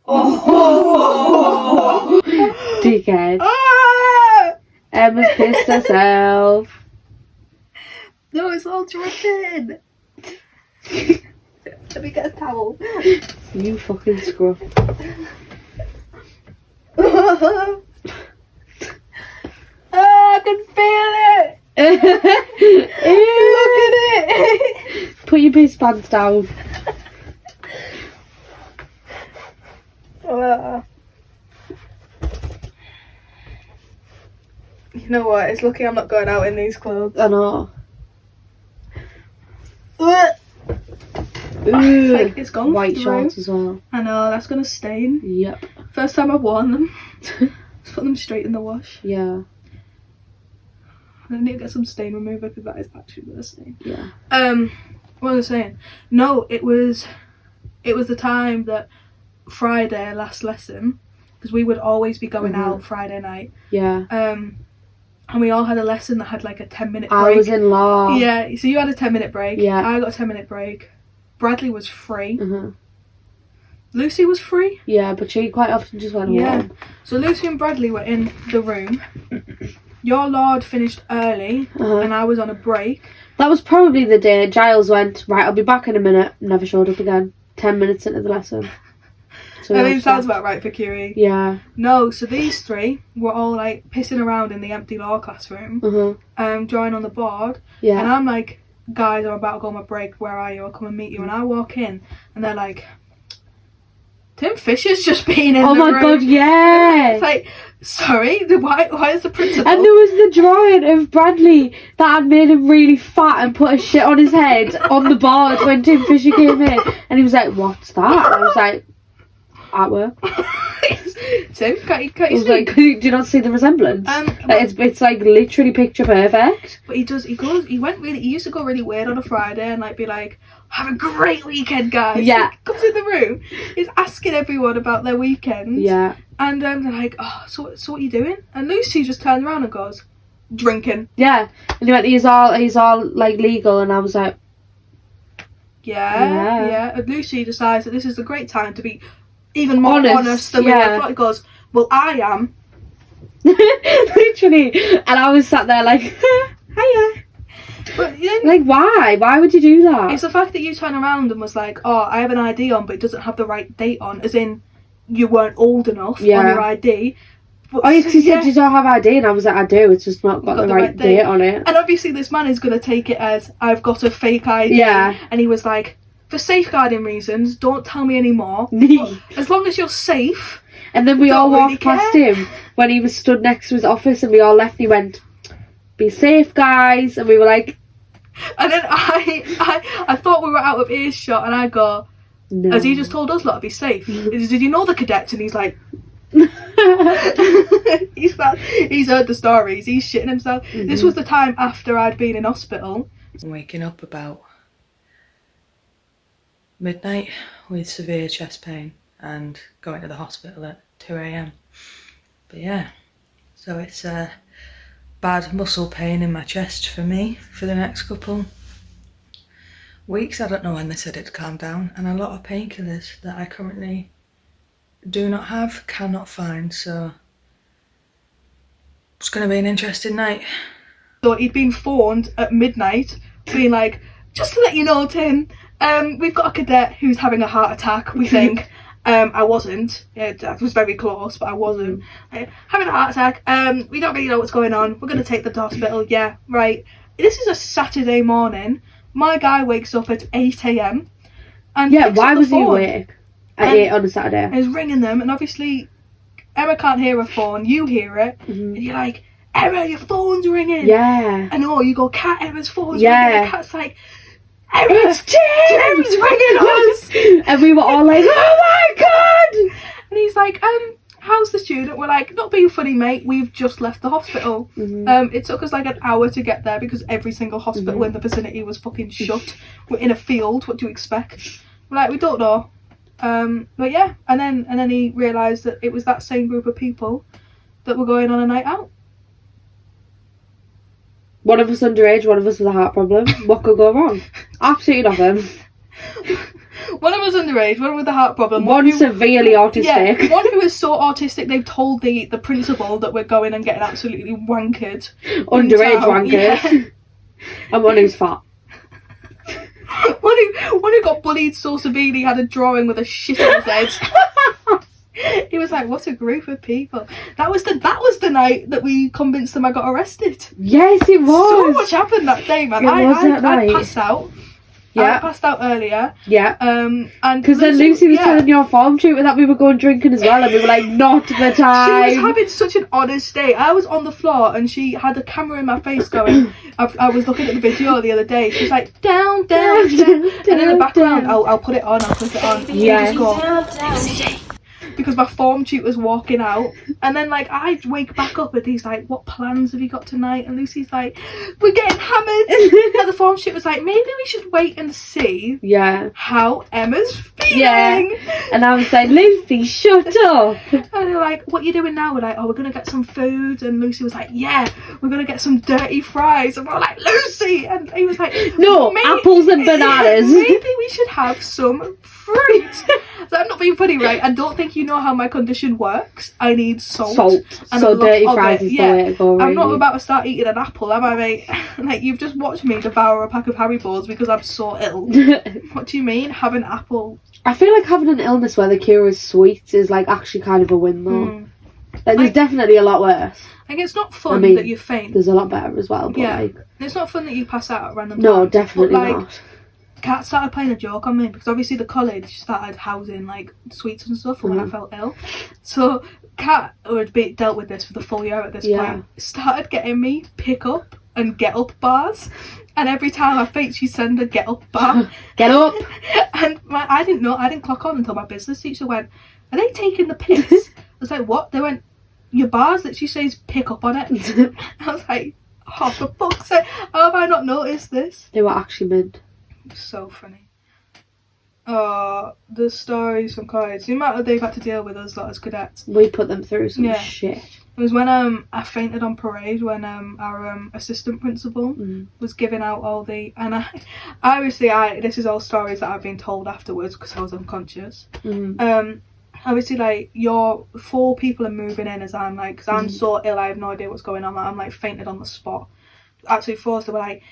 Oh! Dickhead. Ah! Emma's pissed herself. No, it's all dripping. Let me get a towel. You fucking scruff. I can feel it. Look at it. Put your piss pants down. You know what? It's lucky I'm not going out in these clothes. I know. Like, it's gone White through. shorts as well. I know, that's gonna stain. Yep. First time I've worn them. Just put them straight in the wash. Yeah. I need to get some stain remover because that is actually the stain. Yeah. What was I saying? No, it was the time that Friday, last lesson, because we would always be going out Friday night. Yeah. And we all had a lesson that had like a 10-minute break. I was in law. Yeah, so you had a 10-minute break. Yeah. I got a 10-minute break. Bradley was free. Uh-huh. Lucy was free. Yeah, but she quite often just went home. So Lucy and Bradley were in the room. Your lord finished early, and I was on a break. That was probably the day Giles went, right, I'll be back in a minute. Never showed up again. 10 minutes into the lesson. So I think sounds about right for Curie. Yeah. No, so these three were all like pissing around in the empty law classroom, drawing on the board. Yeah. And I'm like, guys, I'm about to go on my break. Where are you? I'll come and meet you. And I walk in, and they're like, Tim Fisher's just been in oh the my room. god, yeah. It's like, sorry, why is the principal? And there was the drawing of Bradley that had made him really fat and put a shit on his head on the board when Tim Fisher came in. And he was like, what's that? And I was like, artwork. Tim, can't you I was see? like, do you not see the resemblance? Like, it's like literally picture perfect. But he used to go really weird on a Friday and like be like, have a great weekend, guys. Yeah. He comes in the room, he's asking everyone about their weekend. Yeah. And they're like, oh, so what are you doing? And Lucy just turns around and goes, drinking. Yeah. And he went, he's all like legal, and I was like, yeah. And Lucy decides that this is a great time to be even more honest than we were. He goes, well, I am. Literally. And I was sat there like, hiya. But then, like, why? Why would you do that? It's the fact that you turn around and was like, oh, I have an ID on, but it doesn't have the right date on, as in you weren't old enough on your ID. But, oh, he said you don't have ID, and I was like, I do, it's just not got the right date on it. And obviously this man is going to take it as, I've got a fake ID. Yeah. And he was like, for safeguarding reasons, don't tell me anymore. As long as you're safe. And then we all walked really past him when he was stood next to his office, and we all left, and he went, be safe, guys. And we were like... And then I thought we were out of earshot, and I go, no. Has he just told us lot to be safe? Did you know the cadets? And he's like... he's heard the stories, he's shitting himself. This was the time after I'd been in hospital. I'm waking up about midnight with severe chest pain and going to the hospital at 2 a.m. But yeah, so it's bad muscle pain in my chest for me for the next couple weeks. I don't know when they said it'd calm down, and a lot of painkillers that I currently do not have, cannot find, so it's going to be an interesting night. So he'd been phoned at midnight being like, just to let you know, Tim, we've got a cadet who's having a heart attack, we think. I wasn't. It was very close, but I wasn't. Having a heart attack. We don't really know what's going on. We're going to take them to hospital. Yeah, right. This is a Saturday morning. My guy wakes up at 8 a.m. and yeah, picks why up the was he phone awake at 8 on a Saturday? and is ringing them, and obviously Emma can't hear her phone. You hear it, and you're like, Emma, your phone's ringing. Yeah. And oh, you go, Kat, Emma's phone's Yeah. ringing. And Kat's like, Emma, It's Tim! Tim's ringing us. And we were all like, oh my god! And he's like, how's the student? We're like, not being funny, mate, we've just left the hospital. It took us like an hour to get there because every single hospital in the vicinity was fucking shut. We're in a field, what do you expect? We're like, we don't know. But yeah, and then he realised that it was that same group of people that were going on a night out. One of us underage, one of us with a heart problem. What could go wrong? Absolutely nothing. One of us underage, one with a heart problem. One severely autistic. Yeah, one who is so autistic they've told the principal that we're going and getting absolutely wankered. Underage wankered. Yeah. And one who's fat. One who got bullied so severely had a drawing with a shit on his head. He was like, what a group of people. That was the night that we convinced them I got arrested. Yes, it was. So much happened that day, man. It was that I night. passed out. Yeah. I passed out earlier. Yeah. And Because then Lucy was yeah. telling your form tutor that we were going drinking as well, and we were like, not the She time. was having such an honest day. I was on the floor and she had a camera in my face going. I was looking at the video the other day. She was like, down, down, down. And in the background, I'll put it on. I'll put it on. Yeah. You just go, because my form tutor's walking out, and then like I wake back up and he's like, what plans have you got tonight? And Lucy's like, we're getting hammered. And the form tutor's like, maybe we should wait and see Yeah. how Emma's feeling. Yeah. And I was like, Lucy, shut up. And they're like, what are you doing now? We're like, oh, we're gonna get some food. And Lucy was like, yeah, we're gonna get some dirty fries. And we're like, Lucy. And he was like, No, apples and bananas. Maybe we should have some fruit. So I'm not being funny, right? I don't think you know how my condition works. I need salt. And So a lot dirty of fries it. is the way to go, I'm not really. about to start eating an apple, am I, mate? Like, you've just watched me devour a pack of Haribo's because I'm so ill. What do you mean? Have an apple. I feel like having an illness where the cure is sweets is like actually kind of a win though. Mm. Like, there's definitely a lot worse. Like, it's not fun I mean, that you faint. There's a lot better as well, but Yeah. like, It's not fun that you pass out at random no, times. definitely But, like, not. Kat started playing a joke on me because obviously the college started housing like sweets and stuff for when I Mhm. felt ill. So Kat, who had dealt with this for the full year at this Yeah. point, started getting me pick up and get up bars. And every time I faint, she'd send a get up bar. Get up. And I didn't know, I didn't clock on until my business teacher went, are they taking the piss? I was like, what? They went, your bars that she says pick up on it. I was like, oh, for fuck's sake, how have I not noticed this? They were actually mint. So funny. Oh, the stories from college. The amount that they've had to deal with us lot as cadets. We put them through some Yeah. shit. It was when I fainted on parade when our assistant principal Mm. was giving out all the, and I obviously this is all stories that I've been told afterwards because I was unconscious. Mm. Obviously, like, your 4 people are moving in as I'm like, because I'm so ill, I have no idea what's going on. I'm like fainted on the spot. Actually, forced. They were like,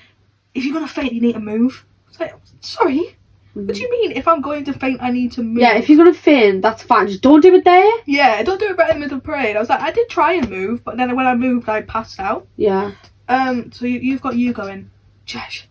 if you're gonna faint, you need to move. I was like, sorry. What do you mean? If I'm going to faint, I need to move? Yeah, if you're gonna faint, that's fine. Just don't do it there. Yeah, don't do it right in the middle of the parade. I was like, I did try and move, but then when I moved, I passed out. Yeah. So you've got you going, Jesh,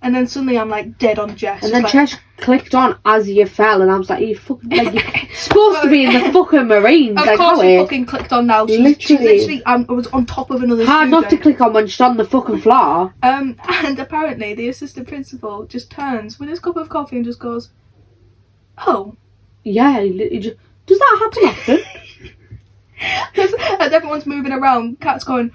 and then suddenly I'm like dead on Jess. And then like, Chesh clicked on as you fell, and I was like, you fucking, like, you're supposed to be in the fucking Marines. of like, course, how she it? fucking clicked on now. She Literally. literally, I was on top of another Hard student. not to click on when she's on the fucking floor. And apparently the assistant principal just turns with his cup of coffee and just goes, "Oh." Yeah, does that happen often? As everyone's moving around, Kat's going,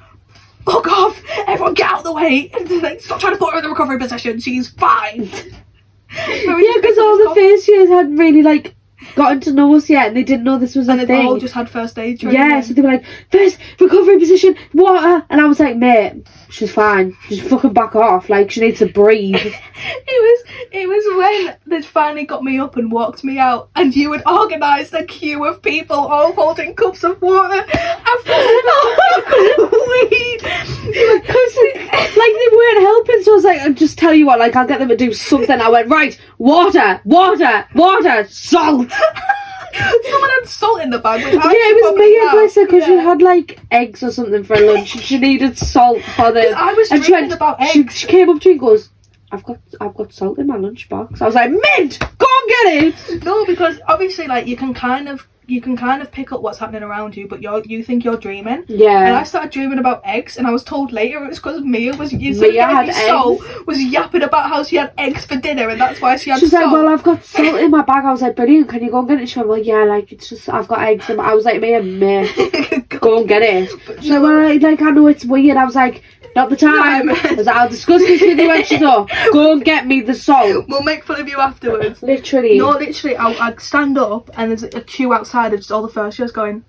"Fuck off! Everyone get out of the way!" And they're like, stop trying to put her in the recovery position. She's fine. Yeah, because all the first years hadn't really like gotten to know us yet, and they didn't know this was and a they've thing. all just had first aid training. Yeah, so they were like, first recovery position, water, and I was like, mate, she's fine. Just fucking back off. Like, she needs to breathe. It was when they finally got me up and walked me out, and you had organised a queue of people all holding cups of water. I couldn't breathe. Because, like, they weren't helping, so I was like, I'll just tell you what, like, I'll get them to do something. I went, right, water, salt. Someone had salt in the bag. Which Yeah, it was me and Blissa, because she had, like, eggs or something for lunch, and she needed salt for the... I was and dreaming about eggs. She came up to me and goes, I've got salt in my lunchbox. I was like, mint, go and get it. No, because obviously, like, you can kind of pick up what's happening around you, but you think you're dreaming. And I Yeah. started dreaming about eggs, and I was told later it was because Mia was yapping about how she had eggs for dinner, and that's why she had She's salt. like, well, I've got salt in my bag. I was like, brilliant, can you go and get it? She went, well, yeah, like, it's just, I've got eggs in my... I was like, mate, go and get it. She's like, well, like, I know it's weird. I was like, not the time. I was like, I'll discuss this with you when she's up. Go and get me the salt. We'll make fun of you afterwards. Literally. No, literally, I'd stand up, and there's a queue outside of just all the first years going,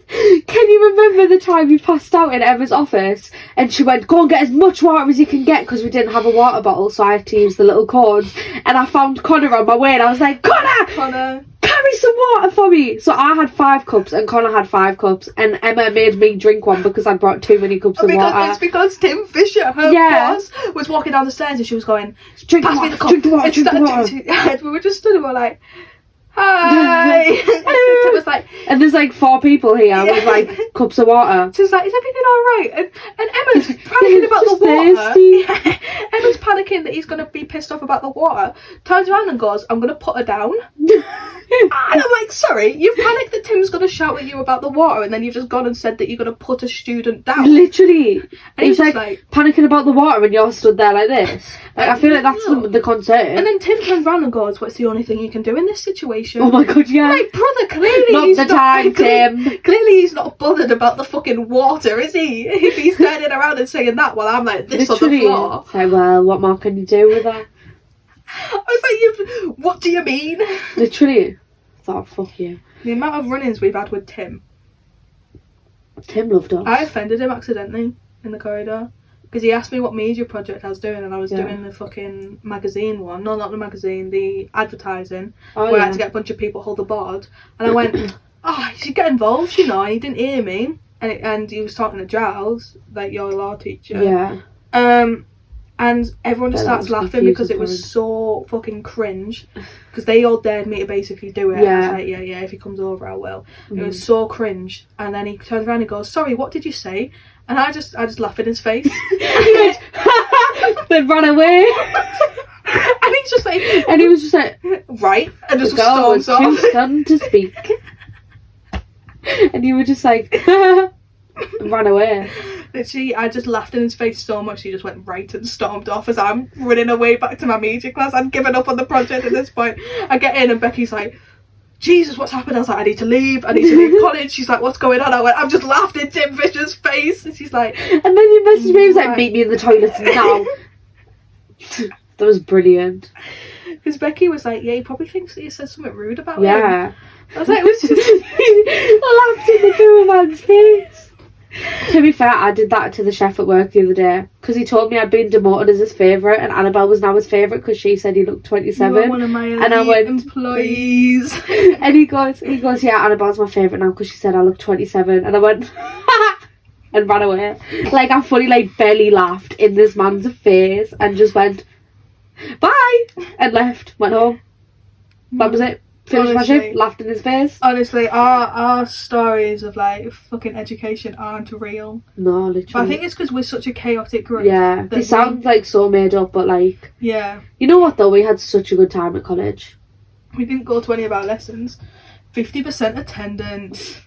Can you remember the time you passed out in Emma's office and she went, go and get as much water as you can get, because we didn't have a water bottle, so I had to use the little cords, and I found Connor on my way and I was like, Connor, carry some water for me. So I had 5 cups and Connor had 5 cups, and Emma made me drink one because I brought too many cups of water. It's because Tim Fisher, her boss, was walking down the stairs and she was going, Drink pass the me water, the cup. drink the water, drink the water. We were just stood and we were like, hi. Tim was like, And there's like 4 people here with like cups of water. Tim's like, is everything alright? And Emma's panicking about the Just water. thirsty. Emma's panicking that he's going to be pissed off about the water. Turns around and goes, I'm going to put her down. And I'm like, sorry, you've panicked that Tim's going to shout at you about the water, and then you've just gone and said that you're going to put a student down. Literally. And He he's was just like, like, panicking about the water and you're stood there like this. Like, I feel like that's the concern. and then Tim turns around and goes, what's the only thing you can do in this situation? Oh my god, yeah. Like, brother, clearly Not he's the time, clearly, Tim. Clearly he's not bothered about the fucking water, is he? If he's turning around and saying that while I'm like this Literally. on the floor. It's like, well, what more can you do with that? I was like, what do you mean? Literally. I thought, fuck you. The amount of run-ins we've had with Tim. Tim loved us. I offended him accidentally in the corridor. Because he asked me what media project I was doing, and I was Yeah. doing the fucking magazine one. No, not the magazine, the advertising. Oh, where I yeah. had to get a bunch of people hold the board. And I went, oh, you should get involved, you know. And he didn't hear me. And he was talking to Giles, like your law teacher. Yeah. And everyone just Yeah, that starts was laughing because it confusing was so fucking cringe. Because they all dared me to basically do it. I was Yeah. like, yeah, if he comes over, I will. It was so cringe. And then he turns around and goes, sorry, what did you say? And I just laugh in his face. Then ran away. And he's just like, And he was just like, right. And just the girl was storms too off. stunned to speak. And you were just like, and ran away. Literally, I just laughed in his face so much he just went right and stormed off as I'm running away back to my media class. I'd given up on the project at this point. I get in and Becky's like, Jesus, what's happened? I was like, I need to leave college. She's like, what's going on? I went, I've just laughed in Tim Fisher's face. And she's like, And then you messaged me, he was like, Right. meet me in the toilets now. That was brilliant. because Becky was like, yeah, he probably thinks that you said something rude about him. Yeah. I was like, it was just... Laughed in the doorman's face. To be fair, I did that to the chef at work the other day because he told me I'd been demoted as his favourite, and Annabelle was now his favourite because she said he looked 27. You were one of my And I elite went, employees. And he goes, yeah, Annabelle's my favourite now because she said I look 27. And I went, and ran away. Like, I fully, like, barely laughed in this man's face and just went, bye, and left, went home. That was it. Finished my Honestly. shift, laughed in his face. Honestly, our stories of like fucking education aren't real. No, literally. But I think it's because we're such a chaotic group. Yeah, they we- sound like so made up, but like, Yeah. you know what though? We had such a good time at college. We didn't go to any of our lessons. 50% attendance.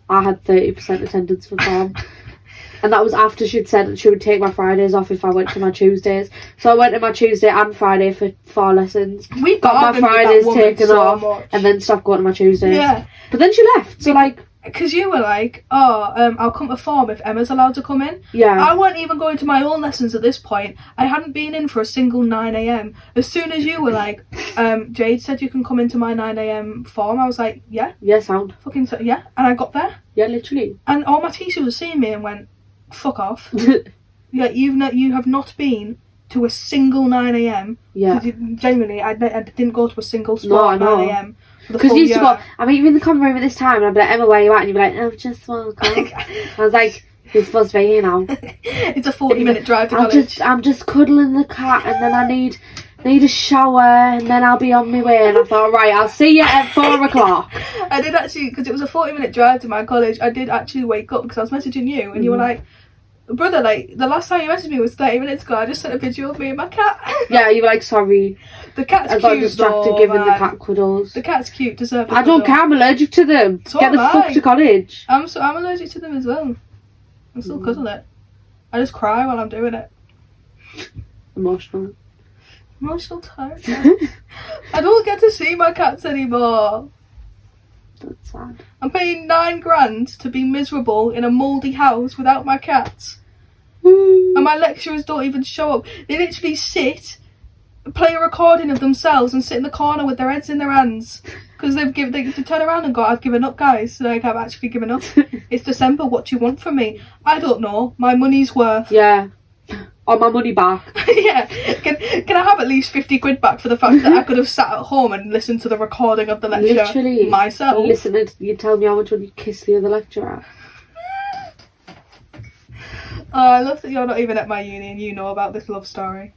I had 30% attendance for prom. And that was after she'd said that she would take my Fridays off if I went to my Tuesdays. So I went to my Tuesday and Friday for 4 lessons. We Got my bargained with that Fridays woman taken so off much. and then stopped going to my Tuesdays. Yeah. But then she left. So like, Because you were like, I'll come to form if Emma's allowed to come in. yeah. I weren't even going to my own lessons at this point. I hadn't been in for a single 9 a.m. As soon as you were like, Jade said you can come into my 9 a.m. form, I was like, yeah, Yeah, sound. fucking yeah. And I got there. Yeah, literally. And all my teachers were seeing me and went, fuck off. Yeah, you have not been to a single 9 a.m. Yeah. Genuinely, I didn't go to a single No, I spot at know. 9 a.m. for the Because full you used to year. go, I meet you in the common room at this time, and I'd be like, Emma, where you at? And you'd be like, oh, just want to come. I was like, you're supposed to be here now. It's a 40-minute drive to college. I'm just cuddling the cat, and then I need a shower, and then I'll be on my way. And I thought, right, I'll see you at 4 o'clock. I did actually, because it was a 40-minute drive to my college, I did actually wake up because I was messaging you and you were like, brother, like, the last time you messaged me was 30 minutes ago. I just sent a video of me and my cat. Yeah, you were like, sorry, The cat's I cute, got distracted though, giving the man. cat cuddles. The cat's cute, deserve a I don't cuddle. care, I'm allergic to them. So Get the am fuck I. to college. I'm allergic to them as well. I still cuddle it. I just cry while I'm doing it. Emotional. Emotional time. I don't get to see my cats anymore. That's sad. I'm paying £9,000 to be miserable in a mouldy house without my cats. And my lecturers don't even show up. They literally sit, play a recording of themselves and sit in the corner with their heads in their hands. Because they turn around and go, I've given up, guys. Like, I've actually given up. It's December, what do you want from me? I don't know. My money's worth. Yeah. On my money back. Yeah. Can I have at least 50 quid back for the fact that I could have sat at home and listened to the recording of the lecture Literally. myself? Listen, you tell me how much when you kiss the other lecturer. Oh, I love that you're not even at my uni and you know about this love story.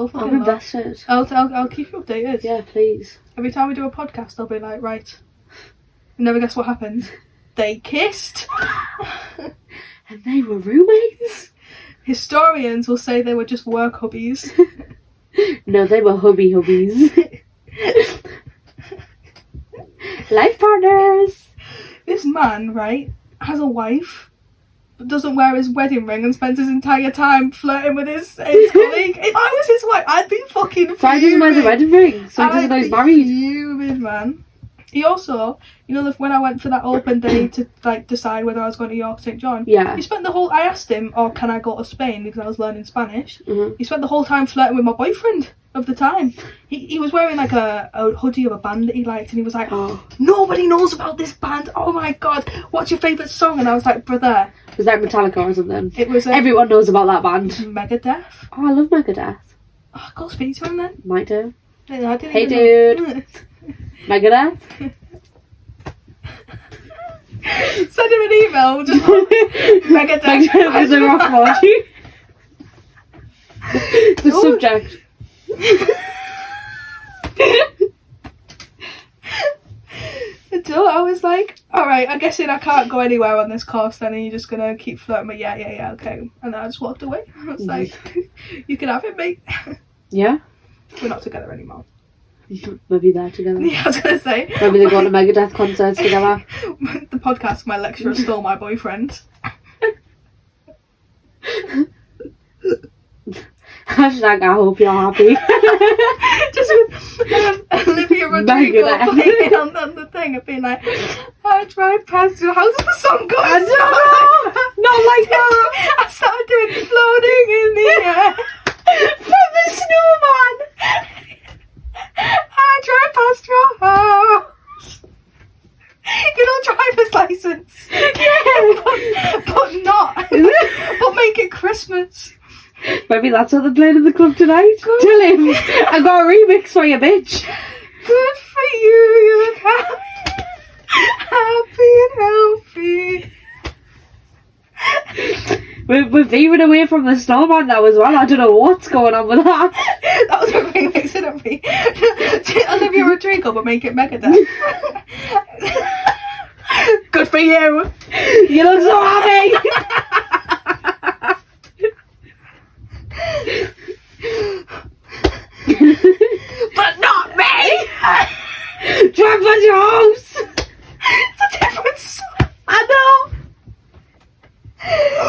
full fucking I'm lot. invested. I'll keep you updated. Yeah, please. Every time we do a podcast, I'll be like, right. You never guess what happened. They kissed. And they were roommates? Historians will say they were just work hubbies. No, they were hubbies. Life partners. This man, right, has a wife, but doesn't wear his wedding ring and spends his entire time flirting with his colleague. If I was his wife, I'd be fucking fuming. So I doesn't wear the wedding ring, so he doesn't know he's married. Fuming, man. He also, you know, when I went for that open day to like decide whether I was going to York St John. Yeah. He spent the whole. I asked him, "Oh, can I go to Spain?" Because I was learning Spanish. Mm-hmm. He spent the whole time flirting with my boyfriend of the time. He was wearing like a hoodie of a band that he liked, and he was like, Oh. "Nobody knows about this band. Oh my god, what's your favourite song?" And I was like, "Brother, Was that Metallica or something? it was Everyone knows about that band. Megadeth." Oh, I love Megadeth. Oh, go speak to him then. Might do. I didn't Hey, even know. Megadeth? Send him an email. Just Megadeth. Megadeth is a rock emoji. The Oh. subject. I was like, alright, I'm guessing I can't go anywhere on this course then, and you're just gonna keep flirting with yeah, okay. And then I just walked away. I was like, you can have it, mate. Yeah? We're not together anymore. Maybe they're together. Yeah, I was gonna say. Maybe they go to Megadeth concerts together. The podcast, my lecturer stole my boyfriend. Hashtag I hope you're happy. Just with Olivia Rodrigo Megadeth. playing on the thing and being like, I drive past you. How does the song go? I don't know. Not like that. I started doing floating in the air. From the snowman. I drive past your house. You know, driver's license. Yeah. But not. But make it Christmas. Maybe that's what they're playing in the club tonight. Good. Tell him I got a remix for you, bitch. Good for you. You look happy and healthy. We're veering away from the snowman now as well. I don't know what's going on with that. That was a remix, didn't we? Olivia Rodrigo, but make it Megadeth. Good for you. You look so happy. But not me. Drive past your house. It's a different song. I know.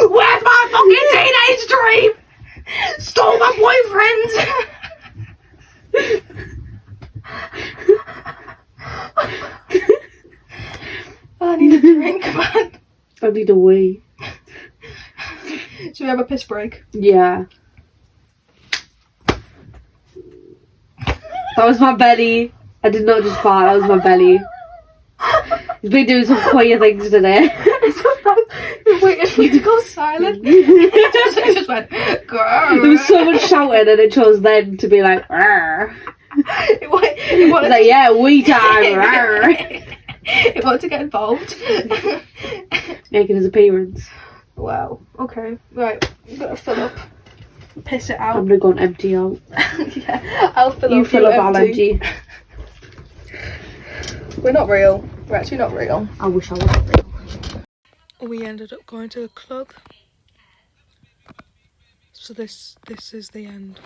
Where's my fucking teenage dream? Stole my boyfriend. I need a drink, man. I need a wee. Should we have a piss break? Yeah. That was my belly. I did not just fart, that was my belly. He's been doing some queer things today. We waited for it to go silent. It just went, grrr. There was so much shouting and it chose then to be like, "Arr." It wanted It's like, yeah, we time. Arr. It wanted to get involved. Making his appearance. Wow. Okay. Right. I'm gonna fill up. Piss it I'm out. gonna go and empty out. Yeah. I'll fill You up. fill up, I'll empty. We're not real. We're actually not real. I wish I was real. We ended up going to the club. So this is the end.